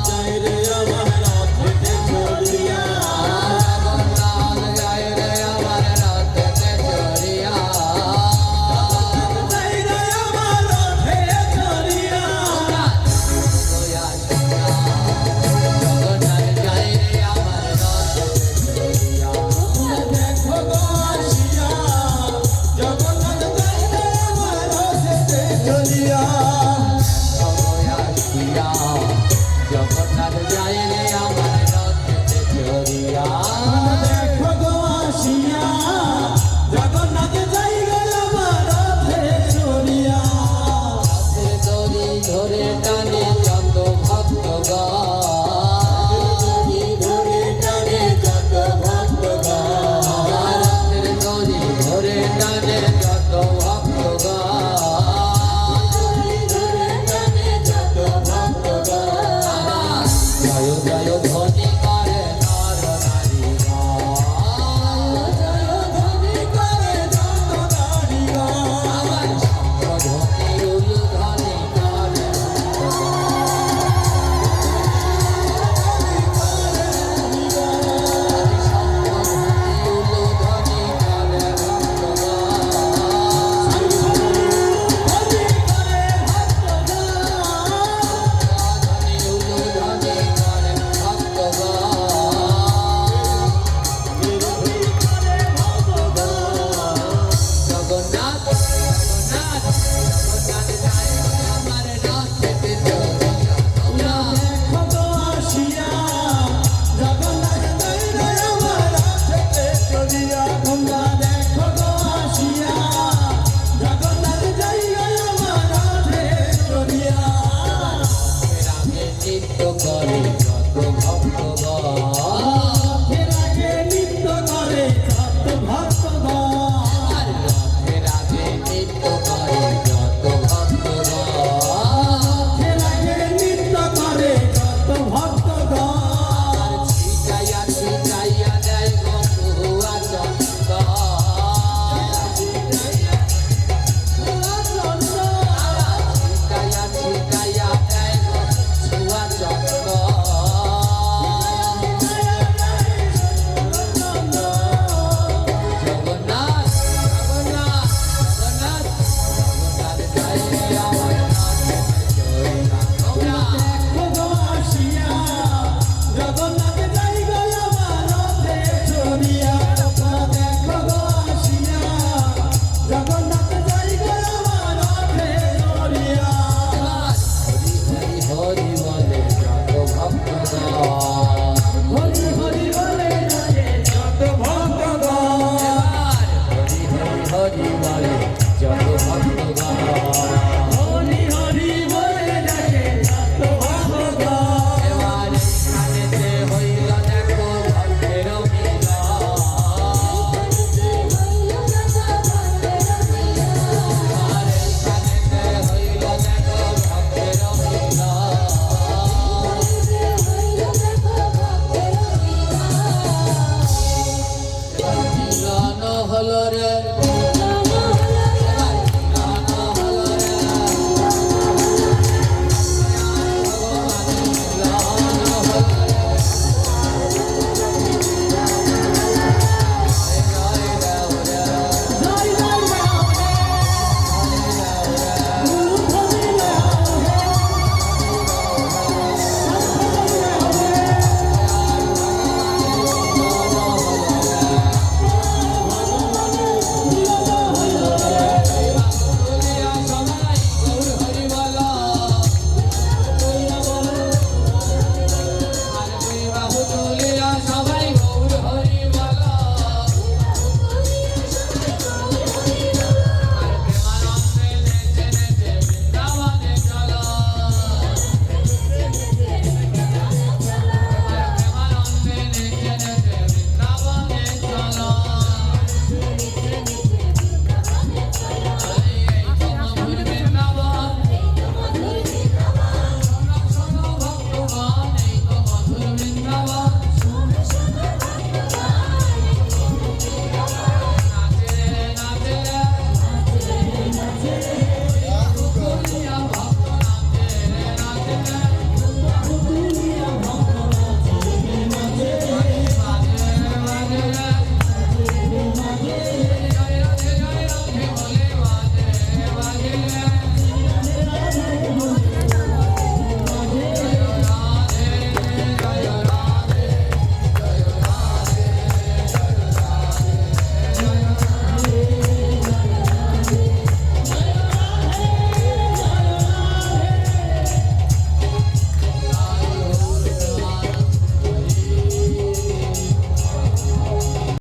যাই রে আমার রথেতে চলিয়া, জগন্নাথ যায় রে আমার রথেতে চড়িয়া। যাই রে আমার রথে চলিয়া। জগন্নাথ যায় রে আমার রথেতে চড়িয়া। দেখো গো আসিয়া জগন্নাথ যাই রে আমার রথেতে চলিয়া। জগন্নাথ যায় রে আমার রথেতে চড়িয়া। দেখো গো আসিয়া জগন্নাথ যাই গয়া মারাতে চলিয়া। রথের দড়ি ধরে টানে যত ভক্তগণ, ধরে টানে যত ভক্তগণ, রথের দড়ি ধরে টানে যত ভক্তগণ। ধরে টানে যত ভক্তগণ। জয় জয়